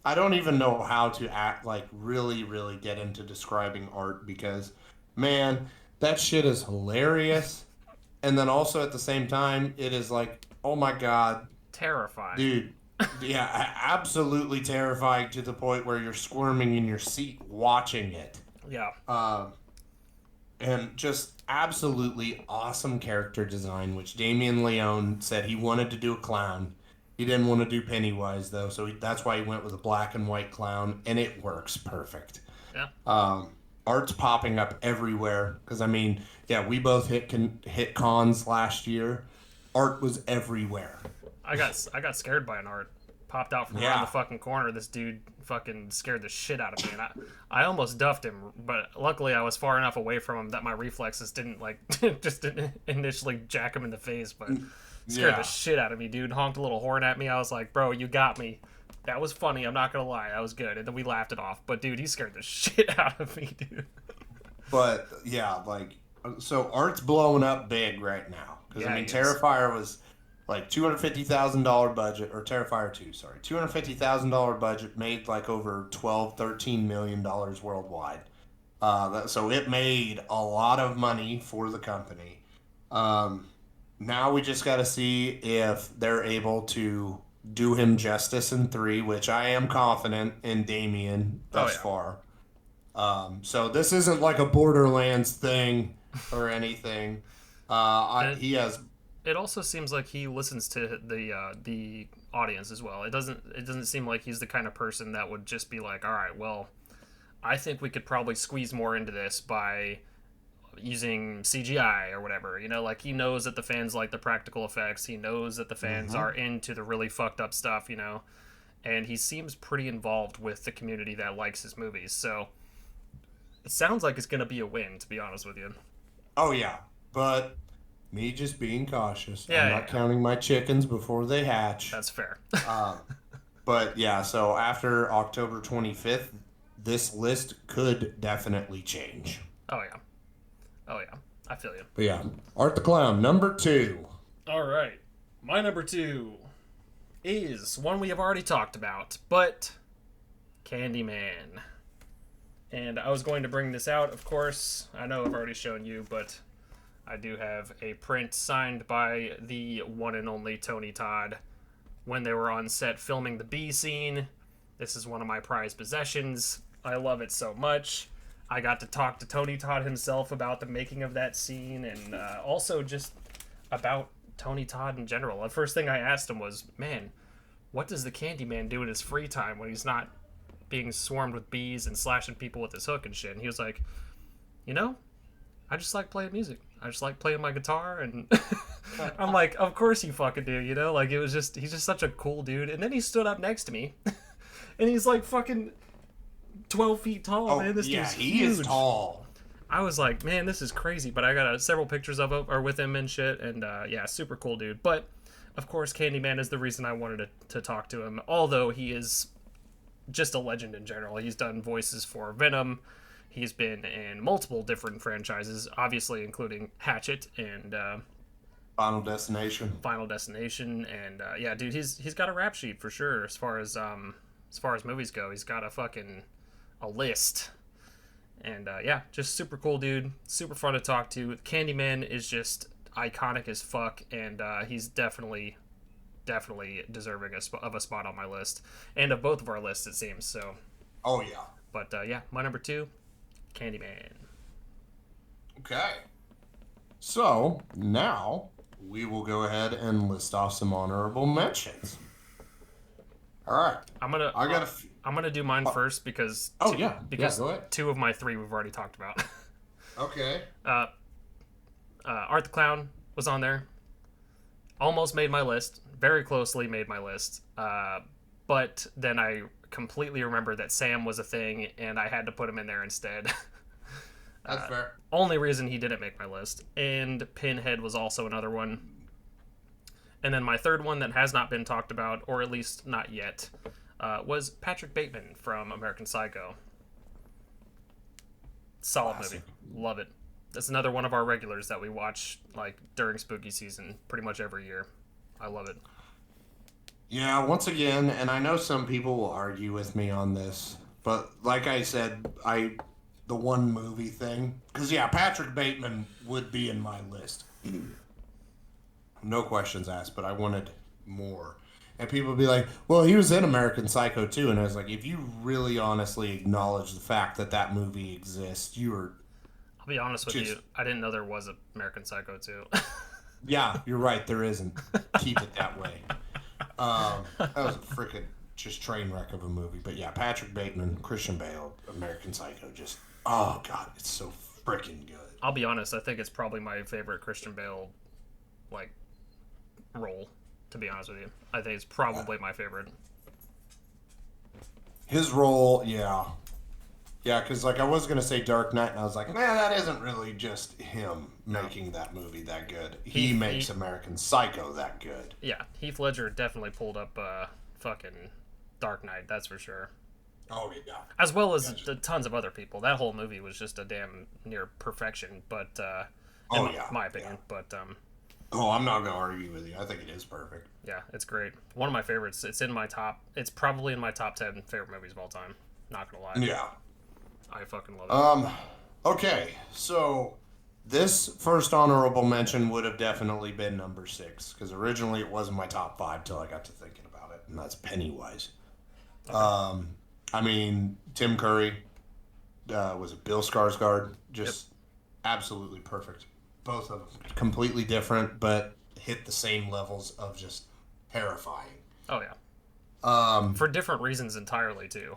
I don't even know how to act like really, really get into describing art because, man, that shit is hilarious. And then also at the same time, it is like, oh my god, terrifying. dude, yeah, absolutely terrifying to the point where you're squirming in your seat watching it. Yeah. And just absolutely awesome character design, which Damien Leone said he wanted to do a clown. He didn't want to do Pennywise, though, so that's why he went with a black and white clown, and it works perfect. Yeah. Art's popping up everywhere, because, I mean, yeah, we both hit cons last year. Art was everywhere. I got scared by an art. Popped out from around the fucking corner. This dude fucking scared the shit out of me, and I almost duffed him, but luckily I was far enough away from him that my reflexes didn't just didn't initially jack him in the face, but scared the shit out of me, dude. Honked a little horn at me. I was like, bro, you got me. That was funny. I'm not gonna lie, that was good, and then we laughed it off. But dude, he scared the shit out of me, dude. But yeah, so Art's blowing up big right now because I mean, Terrifier was like $250,000 budget, or Terrifier 2, sorry. $250,000 budget, made like over $13 million worldwide. So it made a lot of money for the company. Now we just got to see if they're able to do him justice in 3, which I am confident in Damien thus far. So this isn't like a Borderlands thing or anything. He has... It also seems like he listens to the audience as well. It doesn't seem like he's the kind of person that would just be like, all right, well, I think we could probably squeeze more into this by using CGI or whatever. You know, like he knows that the fans like the practical effects. He knows that the fans are into the really fucked up stuff, you know, and he seems pretty involved with the community that likes his movies. So it sounds like it's going to be a win, to be honest with you. Oh, yeah. But me just being cautious. I'm not counting my chickens before they hatch. That's fair. But yeah, so after October 25th, this list could definitely change. Oh, yeah. I feel you. But yeah, Art the Clown, number 2. All right. My number 2 is one we have already talked about, but Candyman. And I was going to bring this out, of course. I know I've already shown you, but I do have a print signed by the one and only Tony Todd when they were on set filming the Bee scene. This is one of my prized possessions. I love it so much. I got to talk to Tony Todd himself about the making of that scene, and also just about Tony Todd in general. The first thing I asked him was, man, what does the Candyman do in his free time when he's not being swarmed with bees and slashing people with his hook and shit? And he was like, you know, I just like playing music. I just like playing my guitar, and I'm like, of course you fucking do, you know? Like, he's just such a cool dude. And then he stood up next to me, and he's like fucking 12 feet tall, man. This dude's huge. He is tall. I was like, man, this is crazy. But I got several pictures of him, or with him and shit, and yeah, super cool dude. But, of course, Candyman is the reason I wanted to talk to him, although he is just a legend in general. He's done voices for Venom. He's been in multiple different franchises, obviously including Hatchet and Final Destination. And yeah, dude, he's got a rap sheet for sure as far as movies go. He's got a list. And yeah, just super cool dude, super fun to talk to. Candyman is just iconic as fuck, and he's definitely deserving of a spot on my list, and of both of our lists, it seems. So oh yeah, But yeah, my number 2, Candyman. Okay. So now we will go ahead and list off some honorable mentions. All right. I'm gonna do mine first because go ahead. 2 of my 3 we've already talked about. Okay. Art the Clown was on there. Almost made my list. Very closely made my list. But then I completely remembered that Sam was a thing, and I had to put him in there instead. That's fair. Only reason he didn't make my list. And Pinhead was also another one. And then my third one that has not been talked about, or at least not yet, was Patrick Bateman from American Psycho. Solid movie. Love it. That's another one of our regulars that we watch like during spooky season pretty much every year. I love it. Yeah, once again, and I know some people will argue with me on this, but like I said, the one movie thing, because yeah, Patrick Bateman would be in my list. No questions asked, but I wanted more. And people would be like, well, he was in American Psycho too. And I was like, if you really honestly acknowledge the fact that that movie exists, I'll be honest with you, I didn't know there was an American Psycho too. Yeah, you're right, there isn't. Keep it that way. That was a freaking just train wreck of a movie. But yeah, Patrick Bateman, Christian Bale, American Psycho, just, oh God, it's so freaking good. I'll be honest, I think it's probably my favorite Christian Bale, like, role, to be honest with you. I think it's probably my favorite. His role, yeah. Yeah, because like I was going to say Dark Knight, and I was like, man, that isn't really just him making that movie that good. He makes American Psycho that good. Yeah, Heath Ledger definitely pulled up fucking Dark Knight, that's for sure. Oh, yeah. As well as tons of other people. That whole movie was just a damn near perfection, but in my opinion. Yeah. But oh, I'm not going to argue with you. I think it is perfect. Yeah, it's great. One of my favorites. It's It's probably in my top 10 favorite movies of all time. Not gonna lie. Yeah. I fucking love it. Okay, so this first honorable mention would have definitely been number 6, because originally it wasn't my top 5 till I got to thinking about it, and that's Pennywise. Okay. I mean, Tim Curry, was it Bill Skarsgård? Just absolutely perfect. Both of them completely different, but hit the same levels of just terrifying. Oh yeah. For different reasons entirely too.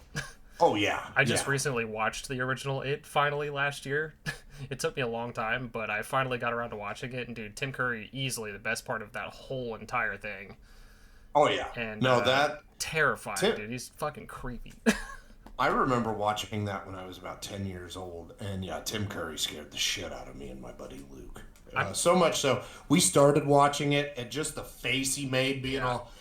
Oh yeah. I just recently watched the original It finally last year. It took me a long time, but I finally got around to watching it, and dude, Tim Curry easily the best part of that whole entire thing. Oh yeah. And that terrifying, dude. He's fucking creepy. I remember watching that when I was about 10 years old, and yeah, Tim Curry scared the shit out of me and my buddy Luke. So much so, we started watching it, and just the face he made being all...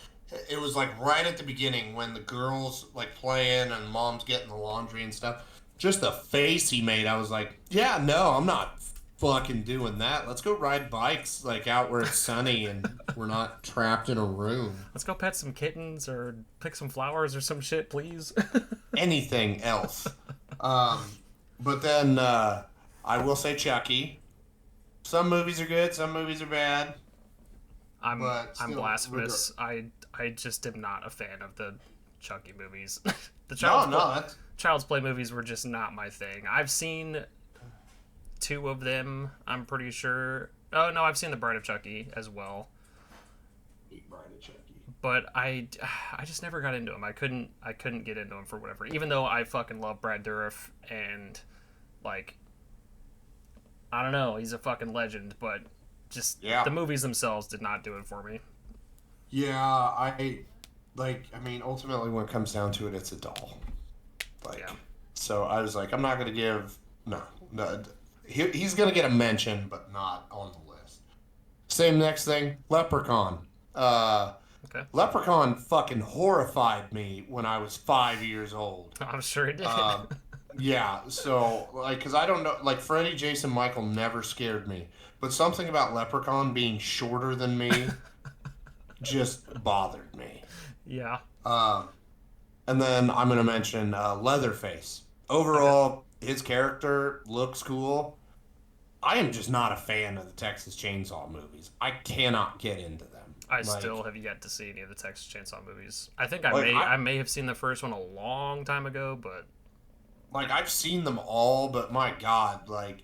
It was like right at the beginning when the girls like playing and mom's getting the laundry and stuff. Just the face he made, I was like, yeah, no, I'm not fucking doing that. Let's go ride bikes like out where it's sunny and we're not trapped in a room. Let's go pet some kittens or pick some flowers or some shit, please. Anything else. But then I will say Chucky. Some movies are good, some movies are bad. I'm blasphemous. I just am not a fan of the Chucky movies. The Child's Play movies were just not my thing. I've seen 2 of them, I'm pretty sure. Oh no, I've seen The Bride of Chucky as well. Bride of Chucky. But I just never got into them. I couldn't get into them for whatever. Even though I fucking love Brad Dourif and like I don't know, he's a fucking legend, but just the movies themselves did not do it for me. Yeah, I mean, ultimately when it comes down to it, it's a doll. So I was like, I'm not going to give... No. He's going to get a mention, but not on the list. Same next thing, Leprechaun. Okay. Leprechaun fucking horrified me when I was 5 years old. I'm sure it did. Yeah, so, like, because I don't know... Like, Freddy, Jason, Michael never scared me. But something about Leprechaun being shorter than me... just bothered me. Yeah. And then I'm going to mention Leatherface. Overall, his character looks cool. I am just not a fan of the Texas Chainsaw movies. I cannot get into them. I still have yet to see any of the Texas Chainsaw movies. I think I may have seen the first one a long time ago, but... like I've seen them all, but my God, like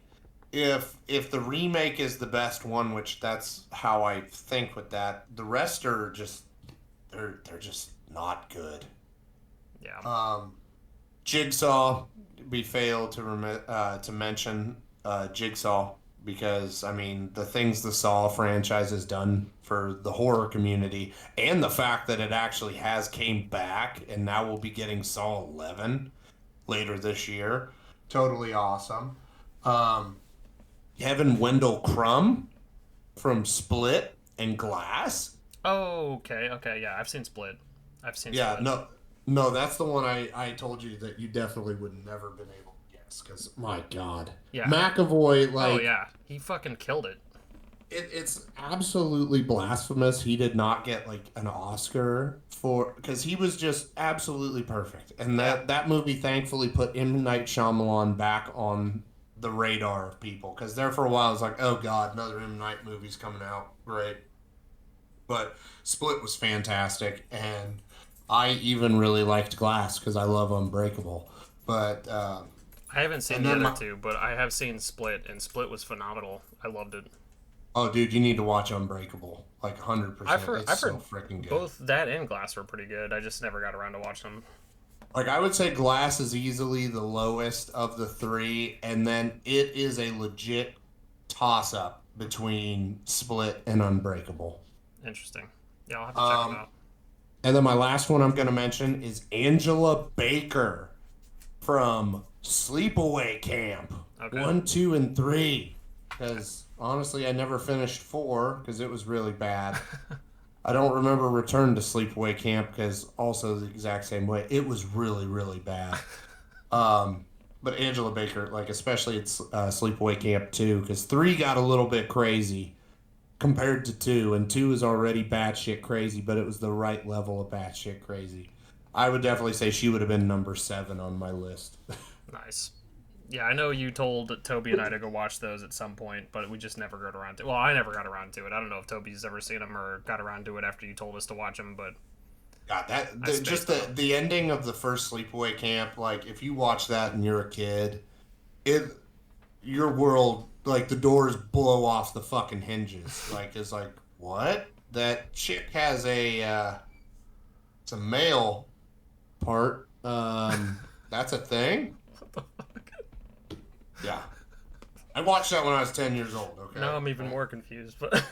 if the remake is the best one, which that's how I think with that, the rest are just they're just not good. Yeah. Um, Jigsaw, we failed to mention Jigsaw because I mean the things the Saw franchise has done for the horror community, and the fact that it actually has came back, and now we'll be getting Saw 11 later this year. Totally awesome. Um, Kevin Wendell Crumb from Split and Glass. Oh, okay, okay, yeah. I've seen Split. I've seen Yeah, Split. no, that's the one I told you that you definitely would never been able to guess because my God, Yeah. McAvoy, Oh like yeah, he fucking killed it. it's absolutely blasphemous. He did not get like an Oscar for because he was just absolutely perfect, and Yeah. that movie thankfully put M Night Shyamalan back on the radar of people because there for a while it's like, oh God, another M Night movie's coming out, great. But Split was fantastic, and I even really liked Glass because I love Unbreakable. But I haven't seen and the then other my, two, but I have seen Split, and Split was phenomenal. I loved it. oh dude, you need to watch Unbreakable, like 100%. It's I've so heard freaking good. both that and Glass were pretty good. I just never got around to watch them. Like I would say Glass is easily the lowest of the three, and then it is a legit toss up between Split and Unbreakable. Interesting. Yeah, I'll have to check them Um, out. and then my last one I'm going to mention is Angela Baker from Sleepaway Camp Okay. 1, 2, and 3. Because honestly, I never finished 4 because it was really bad. I don't remember Return to Sleepaway Camp because also the exact same way. It was really, really bad. Um, but Angela Baker, like especially at Sleepaway Camp 2, because 3 got a little bit crazy compared to 2, and 2 is already batshit crazy, but it was the right level of batshit crazy. I would definitely say she would have been number 7 on my list. Nice. Yeah, I know you told Toby and I to go watch those at some point, but we just never got around to. Well, I never got around to it. I don't know if Toby's ever seen them or got around to it after you told us to watch them, but God, I just spaced on them. the ending of the first Sleepaway Camp, like if you watch that and you're a kid, it your world like the doors blow off the fucking hinges. Like it's like what? That chick has a it's a male part. That's a thing. Yeah, I watched that when I was 10 years old. Okay, Now I'm even more confused. But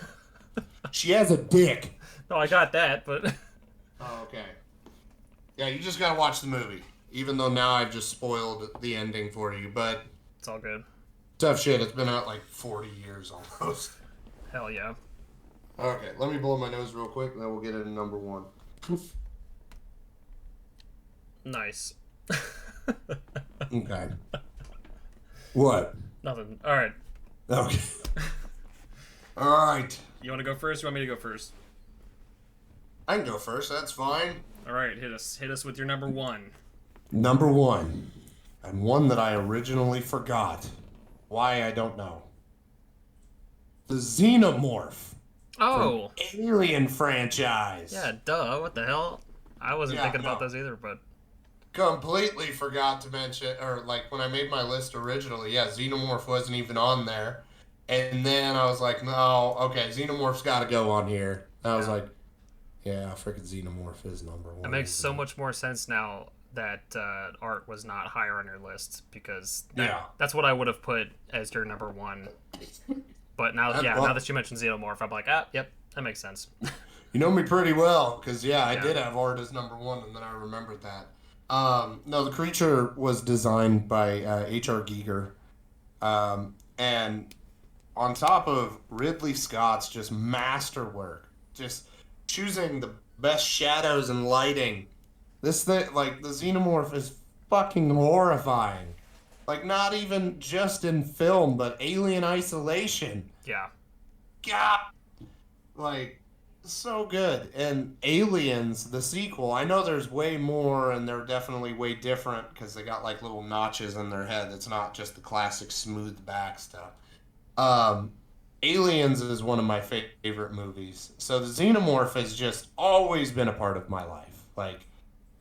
she has a dick. no, I got that, but Oh, okay. Yeah, you just gotta watch the movie. Even though now I've just spoiled the ending for you, but it's all good. tough shit. It's been out like 40 years almost. Hell yeah. Okay, let me blow my nose real quick, and then we'll get into number 1. Nice. Okay. What? Nothing. All right. Okay. All right. You want to go first? You want me to go first? I can go first. That's fine. All right. Hit us. Hit us with your number one. Number 1, and one that I originally forgot. Why, I don't know. The Xenomorph Oh. Alien franchise. Yeah. Duh. What the hell? I wasn't Yeah, thinking about no. those either, but Completely forgot to mention, or like when I made my list originally, yeah, Xenomorph wasn't even on there. And then I was like, no, okay, Xenomorph's got to go on here. And I was yeah. like, yeah, freaking Xenomorph is number It 1. makes Isn't so it? much more sense now that art was not higher on your list because Yeah. that's what I would have put as your number one. But now, That- yeah, now well, that you mentioned Xenomorph, I'm like, ah, yep, that makes sense. you know me pretty well, because, yeah, I Yeah. did have art as number 1, and then I remembered that. No, the creature was designed by H.R. Giger. And on top of Ridley Scott's just masterwork, just choosing the best shadows and lighting. This thing, like the Xenomorph, is fucking horrifying. Like not even just in film, but Alien Isolation. Yeah, God, like so good. And Aliens, the sequel. I know there's way more, and they're definitely way different because they got like little notches in their head. It's not just the classic smooth back stuff. Um, Aliens is one of my favorite movies. So the Xenomorph has just always been a part of my life. Like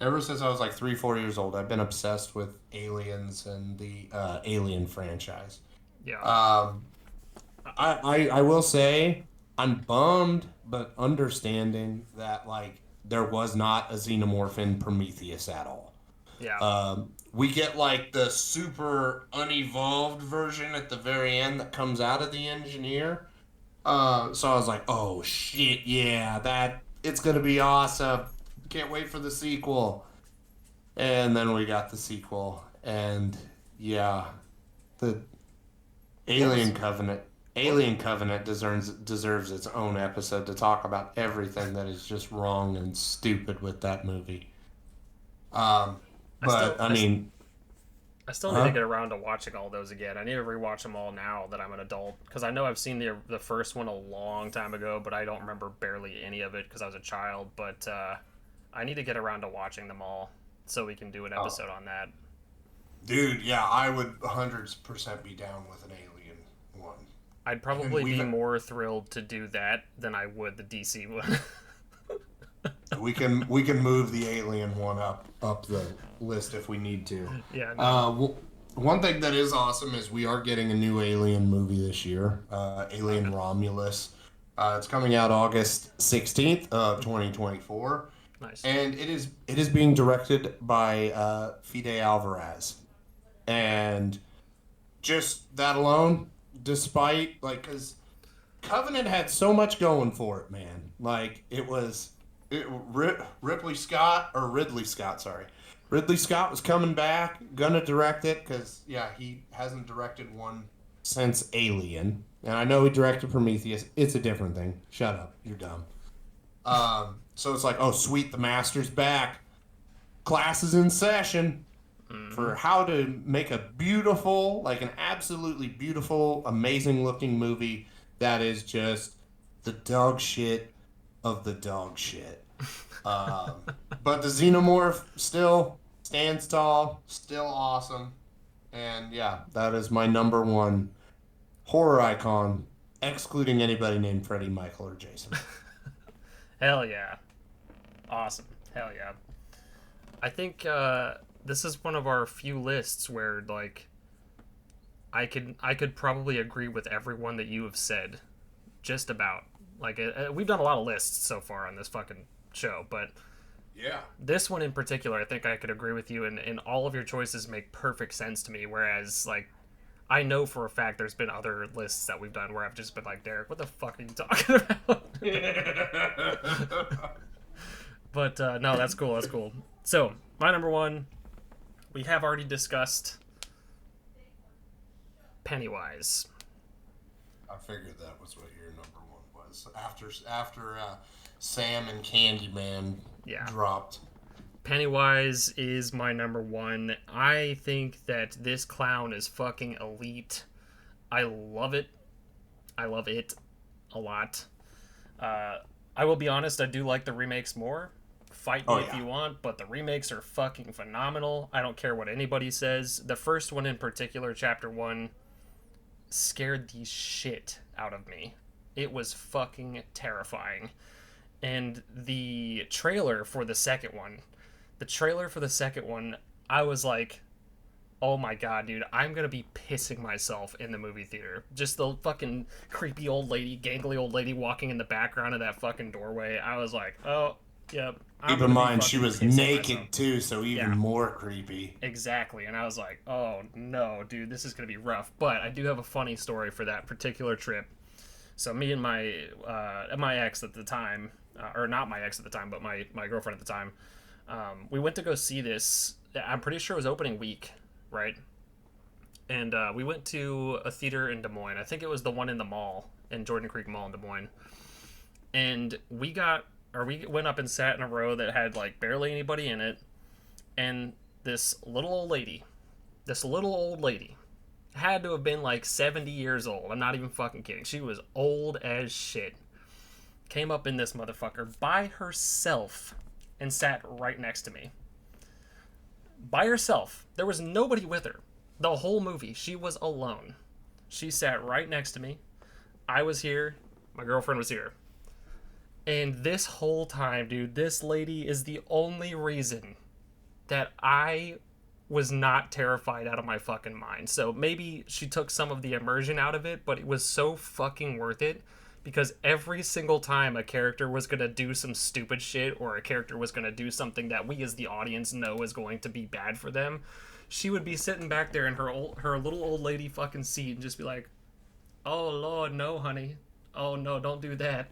Ever since I was like 3, 4 years old, I've been obsessed with aliens and the Alien franchise. Yeah. Um, I will say I'm bummed, but understanding that like there was not a xenomorph in Prometheus at all. Yeah. We get like the super unevolved version at the very end that comes out of the engineer. So I was like, oh shit, yeah, that it's gonna be awesome. Can't wait for the sequel. And then we got the sequel, and yeah, the What was Alien Covenant. what? Alien Covenant deserves its own episode to talk about everything that is just wrong and stupid with that movie. Um, I but still I I, s- mean, I still need to huh? get around to watching all those again. I need to rewatch them all now that I'm an adult because I know I've seen the first one a long time ago, but I don't remember barely any of it because I was a child. But I need to get around to watching them all so we can do an Oh, episode on that. dude, yeah, I would 100% be down with an Alien one, I'd and probably be more thrilled to do that than I would the DC one. we can move the Alien one up the list if we need to. Yeah, no. Uh, One thing that is awesome is we are getting a new Alien movie this year, Alien Okay. Romulus. It's coming out August 16th of 2024, Nice. and it is being directed by Fide Alvarez. And just that alone, despite like, because Covenant had so much going for it, man. Like Ripley Scott or Ridley Scott, sorry. Ridley Scott was coming back, gonna direct it because yeah, he hasn't directed one since Alien, and I know he directed Prometheus. It's a different thing. Shut up, you're dumb. So it's like, oh sweet, the master's back. Class is in session Hmm. for how to make a beautiful, like an absolutely beautiful, amazing looking movie that is just the dog shit of the dog shit. Um, but the xenomorph still stands tall, still awesome, and yeah, that is my number one horror icon, excluding anybody named Freddie, Michael, or Jason. Hell yeah. Awesome. Hell yeah. I think this is one of our few lists where like I could probably agree with everyone that you have said, just about. Like we've done a lot of lists so far on this fucking show, but Yeah. this one in particular, I think I could agree with you, and all of your choices make perfect sense to me. Whereas like I know for a fact there's been other lists that we've done where I've just been like, Derek, what the fuck are you talking about? But no, that's cool. That's cool. So my number one, we have already discussed Pennywise. I figured that was what your number one was after Sam and Candyman Yeah. dropped. Pennywise is my number one. I think that this clown is fucking elite. I love it. I love it a lot. Uh, I will be honest, I do like the remakes more. Fight Oh me if yeah. you want, but the remakes are fucking phenomenal. I don't care what anybody says. The first one in particular, Chapter 1, scared the shit out of me. It was fucking terrifying. And the trailer for the second one, I was like, oh my god, dude, I'm gonna be pissing myself in the movie theater. Just the fucking creepy old lady, gangly old lady walking in the background of that fucking doorway. I was like, oh, yep, I'm Keep in gonna be mind she fucking was pissing myself. naked too, so even Yeah, more creepy. exactly. And I was like, oh no, dude, this is gonna be rough. But I do have a funny story for that particular trip. So me and my ex at the time, or not my ex at the time, but my girlfriend at the time, we went to go see this. I'm pretty sure it was opening week, right? And we went to a theater in Des Moines. I think it was the one in the mall in Jordan Creek Mall in Des Moines. And we went up and sat in a row that had like barely anybody in it. And this little old lady, had to have been like 70 years old. I'm not even fucking kidding. She was old as shit. Came up in this motherfucker by herself and sat right next to me. By herself. There was nobody with her. The whole movie, she was alone. She sat right next to me. I was here. My girlfriend was here. And this whole time, dude, this lady is the only reason that I was not terrified out of my fucking mind. So maybe she took some of the immersion out of it, but it was so fucking worth it because every single time a character was going to do some stupid shit or a character was going to do something that we as the audience know is going to be bad for them, she would be sitting back there in her little old lady fucking seat and just be like, "Oh Lord, no, honey. Oh no, don't do that."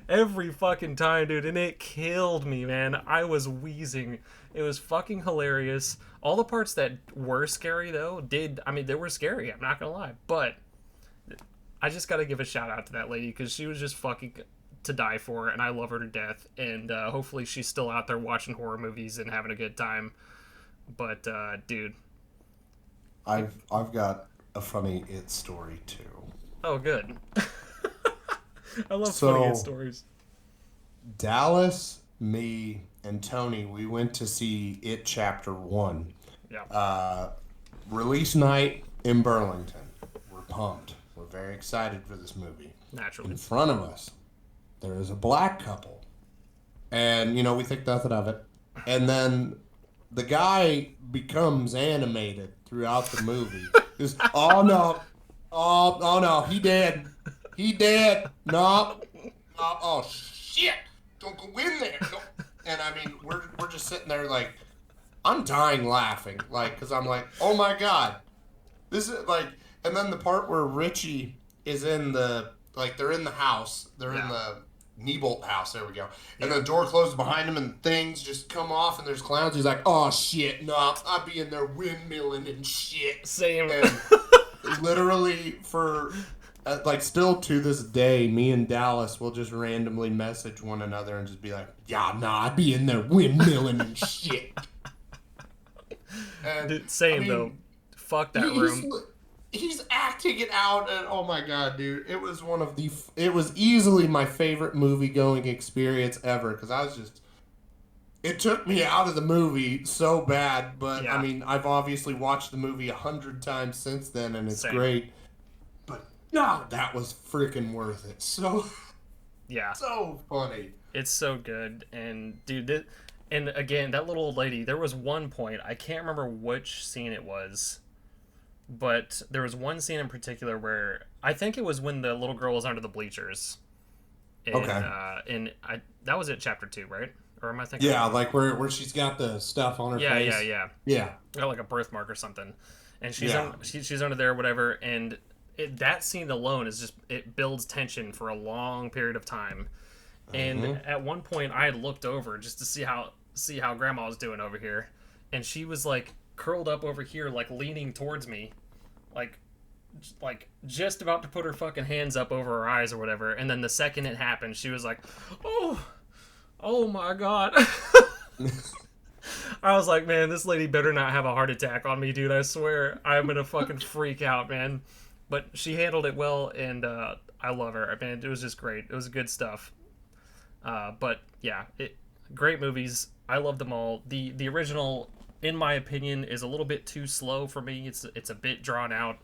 Every fucking time, dude, and it killed me, man. I was wheezing. It was fucking hilarious. All the parts that were scary, though, they were scary, I'm not gonna lie. But I just gotta give a shout out to that lady, because she was just fucking to die for, and I love her to death. And hopefully she's still out there watching horror movies and having a good time. But, dude. I've got a funny It story, too. Oh, good. I love funny stories. Dallas, me, and Tony, we went to see It Chapter 1. Yeah. Release night in Burlington. We're pumped. We're very excited for this movie. Naturally. In front of us, there is a black couple. And, we think nothing of it. And then the guy becomes animated throughout the movie. Just, oh no, he dead. He dead. No. Oh shit! Don't go in there. No. And I mean, we're just sitting there like, I'm dying laughing, like, because I'm like, oh my god, this is like. And then the part where Richie is in they're in the house, they're in the Niebolt house. There we go. And the door closes behind him, and things just come off, and there's clowns. He's like, oh shit, no, I'll be in there windmilling and shit. Same. And literally for. Still to this day, me and Dallas will just randomly message one another and just be like, yeah, nah, I'd be in there windmilling and shit. And, dude, same, though. Fuck that room. He's acting it out, and oh my god, dude. It was it was easily my favorite movie-going experience ever, because it took me out of the movie so bad, but, yeah. I mean, I've obviously watched the movie 100 times since then, and it's great. No, that was freaking worth it. So funny. It's so good. And dude, and again, that little old lady, there was one point, I can't remember which scene it was, but there was one scene in particular where I think it was when the little girl was under the bleachers. And that was it, chapter 2, right? Or am I thinking? Yeah, like where she's got the stuff on her face. Yeah. Got like a birthmark or something, and she's under there, whatever, and. That scene alone is it builds tension for a long period of time. And at one point I had looked over just to see how grandma was doing over here, and she was like curled up over here, like leaning towards me, like just about to put her fucking hands up over her eyes or whatever. And then the second it happened, she was like, oh my god. I was like, man, this lady better not have a heart attack on me, dude. I swear I'm gonna fucking freak out, man. But she handled it well, and I love her. I mean, it was just great. It was good stuff. But yeah, great movies. I love them all. The original, in my opinion, is a little bit too slow for me. It's a bit drawn out,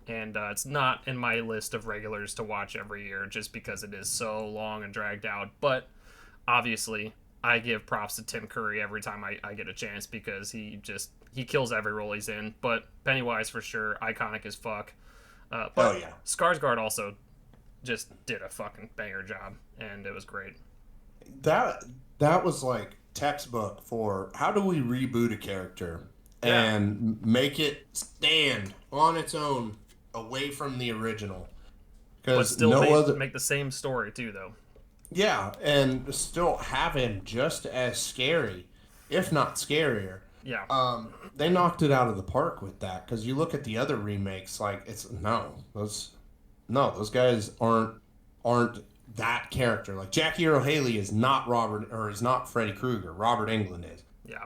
and it's not in my list of regulars to watch every year just because it is so long and dragged out. But obviously, I give props to Tim Curry every time I get a chance, because he kills every role he's in. But Pennywise, for sure, iconic as fuck. But Skarsgård also just did a fucking banger job, and it was great. That was like textbook for how do we reboot a character and make it stand on its own away from the original. But still make the same story too, though. Yeah, and still have him just as scary, if not scarier. Yeah. They knocked it out of the park with that, because you look at the other remakes, like those guys aren't that character. Like Jackie Earle Haley is not Freddy Krueger. Robert Englund is. Yeah.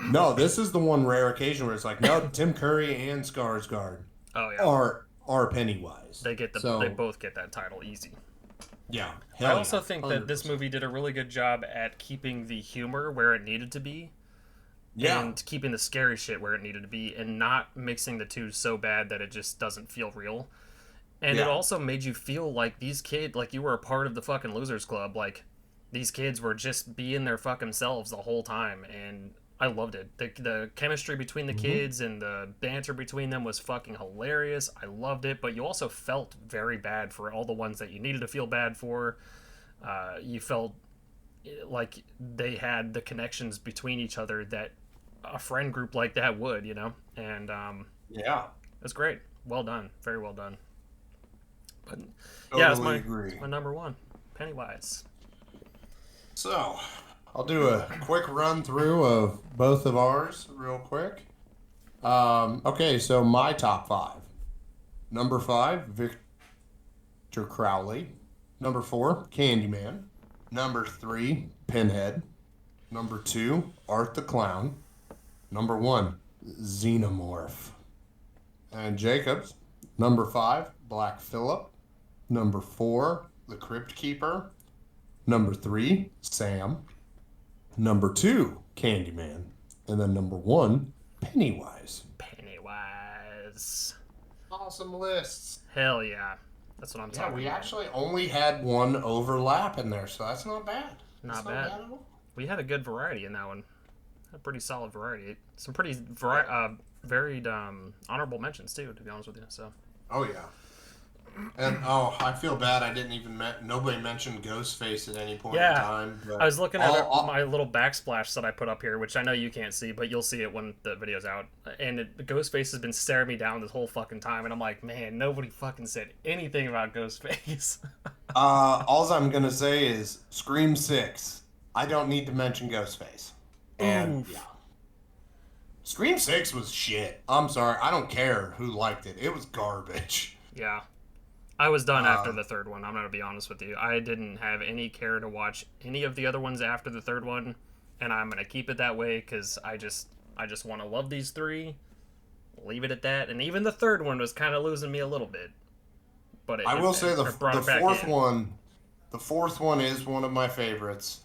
No, this is the one rare occasion where it's like, no, Tim Curry and Skarsgård are Pennywise. They both get that title easy. Yeah. I also think that this movie did a really good job at keeping the humor where it needed to be. Yeah. And keeping the scary shit where it needed to be, and not mixing the two so bad that it just doesn't feel real. And it also made you feel like these kids, like you were a part of the fucking Losers Club. Like, these kids were just being their fucking selves the whole time. And I loved it. The chemistry between the kids and the banter between them was fucking hilarious. I loved it, but you also felt very bad for all the ones that you needed to feel bad for. You felt like they had the connections between each other that a friend group like that would, you know? And Yeah. it was great. Well done. Very well done. But yeah, Totally agree. it's my number one. Pennywise. So, I'll do a quick run through of both of ours real quick. Okay, so my top five. Number 5, Victor Crowley. Number 4, Candyman. Number 3, Pinhead. Number 2, Art the Clown. Number 1, Xenomorph. And Jacob's. Number 5, Black Phillip. Number 4, The Crypt Keeper. Number 3, Sam. Number 2, Candyman. And then number 1, Pennywise. Pennywise. Awesome lists. Hell yeah. That's what I'm talking Yeah, we about. actually only had one overlap in there, so that's not bad. Not That's bad. at all. We had a good variety in that one. A pretty solid variety. Some pretty varied honorable mentions too, to be honest with you. So. Oh yeah. And I feel bad. I didn't even nobody mentioned Ghostface at any point in time. But I was looking at my little backsplash that I put up here, which I know you can't see, but you'll see it when the video's out. And Ghostface has been staring me down this whole fucking time, and I'm like, man, nobody fucking said anything about Ghostface. All I'm gonna say is Scream 6. I don't need to mention Ghostface. And yeah. Scream 6 was shit. I'm sorry. I don't care who liked it. It was garbage. Yeah. I was done after the third one. I'm going to be honest with you. I didn't have any care to watch any of the other ones after the third one, and I'm going to keep it that way because I just want to love these 3, leave it at that. And even the third one was kind of losing me a little bit. But I will say the fourth one is one of my favorites.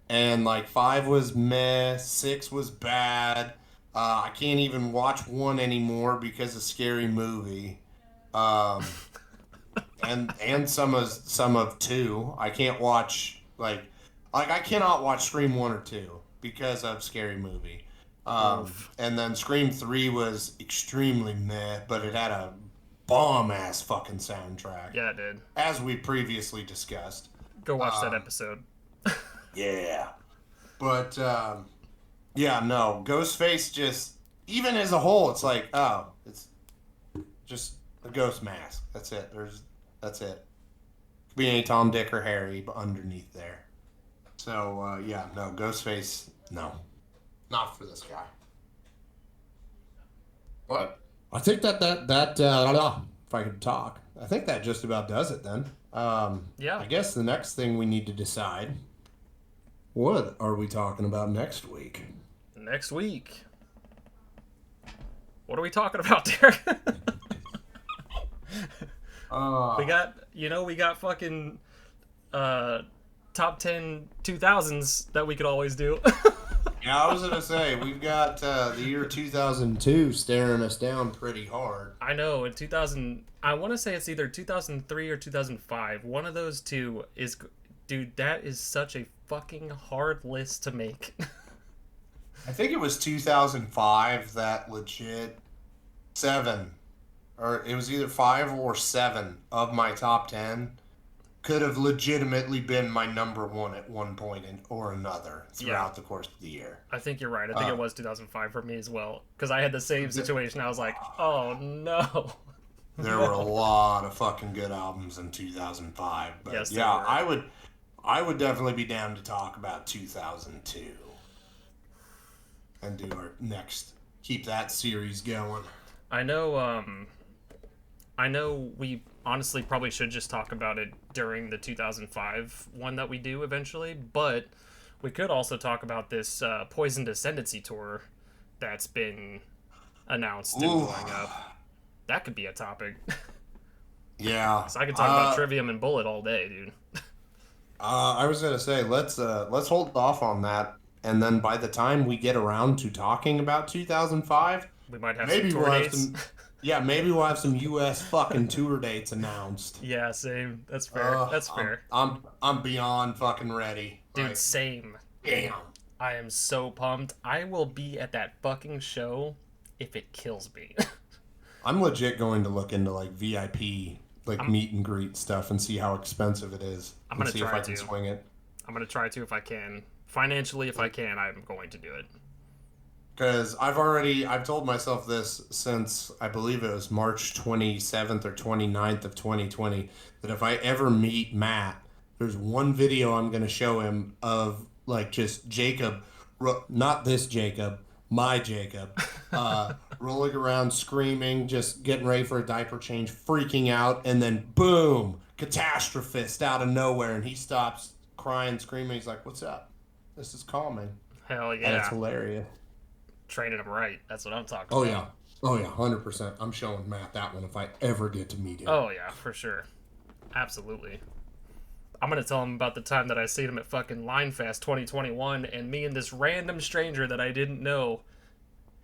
And like 5 was meh, 6 was bad. I can't even watch 1 anymore because of Scary Movie. And some of 2. I can't watch like I cannot watch Scream 1 or 2 because of Scary Movie. And then Scream 3 was extremely meh, but it had a bomb ass fucking soundtrack. Yeah, it did. As we previously discussed. Go watch that episode. Yeah. But yeah, no, Ghostface just even as a whole, it's like, oh, it's just a ghost mask. That's it. That's it. Could be any Tom, Dick, or Harry, but underneath there. So yeah, no, Ghostface, no, not for this guy. What? I think that if I could talk, I think that just about does it then. Yeah. I guess the next thing we need to decide, what are we talking about next week? Next week. What are we talking about, Derek? We got fucking top 10 2000s that we could always do. Yeah, I was gonna say we've got the year 2002 staring us down pretty hard. I know in 2000, I want to say it's either 2003 or 2005. One of those two is, dude. That is such a fucking hard list to make. I think it was 2005 that legit 7, or it was either 5 or 7 of my top 10 could have legitimately been my number 1 at one point or another throughout the course of the year. I think you're right. I think it was 2005 for me as well, because I had the same situation. I was like, oh no. There were a lot of fucking good albums in 2005, but yes, yeah, I would definitely be down to talk about 2002 and do our next, keep that series going. I know we honestly probably should just talk about it during the 2005 one that we do eventually, but we could also talk about this Poison Ascendancy tour that's been announced and going up. That could be a topic. Yeah. So I could talk about Trivium and Bullet all day, dude. I was gonna say let's hold off on that, and then by the time we get around to talking about 2005, we might have some tour dates. Maybe we'll have some U.S. fucking tour dates announced. Yeah, same. That's fair. That's fair. I'm beyond fucking ready. Dude, same. Damn. I am so pumped. I will be at that fucking show if it kills me. I'm legit going to look into like VIP, like I'm meet and greet stuff and see how expensive it is I'm and gonna see if try I can to. swing it. I'm gonna try to if I can. Financially, if I can, I'm going to do it. Because I've told myself this since I believe it was March 27th or 29th of 2020 that if I ever meet Matt, there's one video I'm going to show him of like just Jacob, not this Jacob, my Jacob, rolling around screaming, just getting ready for a diaper change, freaking out, and then boom, catastrophist out of nowhere. And he stops crying, screaming. He's like, "What's up? This is calming." Hell And it's yeah. hilarious. Training them right. That's what I'm talking Oh about. yeah. Oh yeah, 100%. I'm showing Matt that one if I ever get to meet him. Oh yeah, for sure. Absolutely. I'm gonna tell him about the time that I seen him at fucking Linefest 2021, and me and this random stranger that I didn't know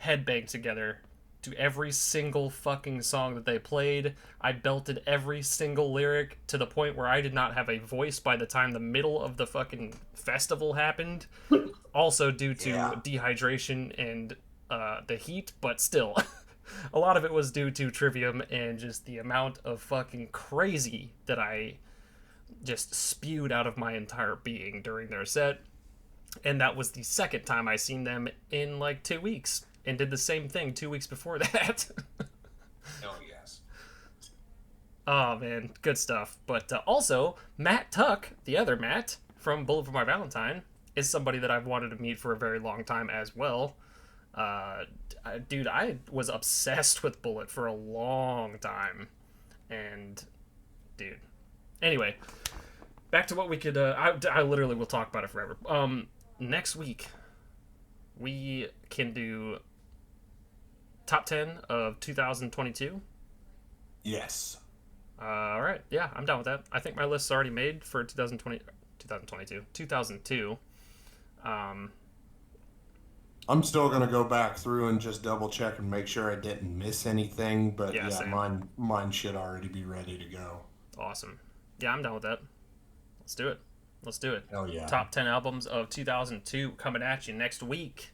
headbanged together to every single fucking song that they played. I belted every single lyric to the point where I did not have a voice by the time the middle of the fucking festival happened. Also due to Yeah. dehydration and the heat, but still. A lot of it was due to Trivium and just the amount of fucking crazy that I just spewed out of my entire being during their set. And that was the second time I seen them in like 2 weeks and did the same thing 2 weeks before that. Oh yes. Oh man, good stuff. But also, Matt Tuck, the other Matt from Bullet for My Valentine, is somebody that I've wanted to meet for a very long time as well. Dude, I was obsessed with Bullet for a long time. And, dude. Anyway, back to what we could. I literally will talk about it forever. Next week, we can do top 10 of 2022. Yes. All right. Yeah, I'm down with that. I think my list's already made for 2002. I'm still gonna go back through and just double check and make sure I didn't miss anything, but Yeah, yeah, same. mine should already be ready to go. Awesome. Yeah, I'm down with that. Let's do it. Let's do it. Hell yeah. Top 10 albums of 2002 coming at you next week.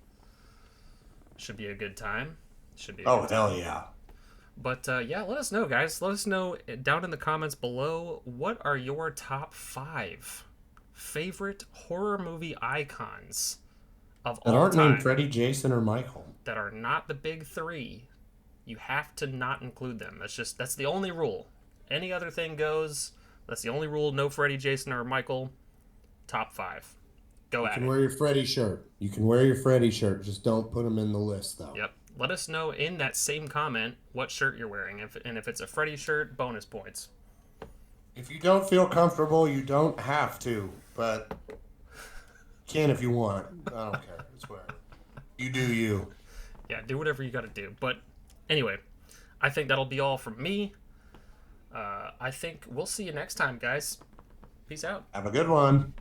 Should be a good time. Should be a Oh good time. hell yeah. But yeah, let us know, guys. Let us know down in the comments below, what are your top 5 favorite horror movie icons of That all aren't named time Freddy, Jason, or Michael. that are not the big 3? You have to not include them. That's the only rule. Any other thing goes. That's the only rule. No Freddy, Jason, or Michael. Top 5. Go You at can it. wear your Freddy shirt. You can wear your Freddy shirt. Just don't put them in the list though. Yep. Let us know in that same comment what shirt you're wearing. If it's a Freddy shirt, bonus points. If you don't feel comfortable, you don't have to, but you can if you want. I don't care. It's whatever. You do you. Yeah, do whatever you got to do. But anyway, I think that'll be all from me. I think we'll see you next time, guys. Peace out. Have a good one.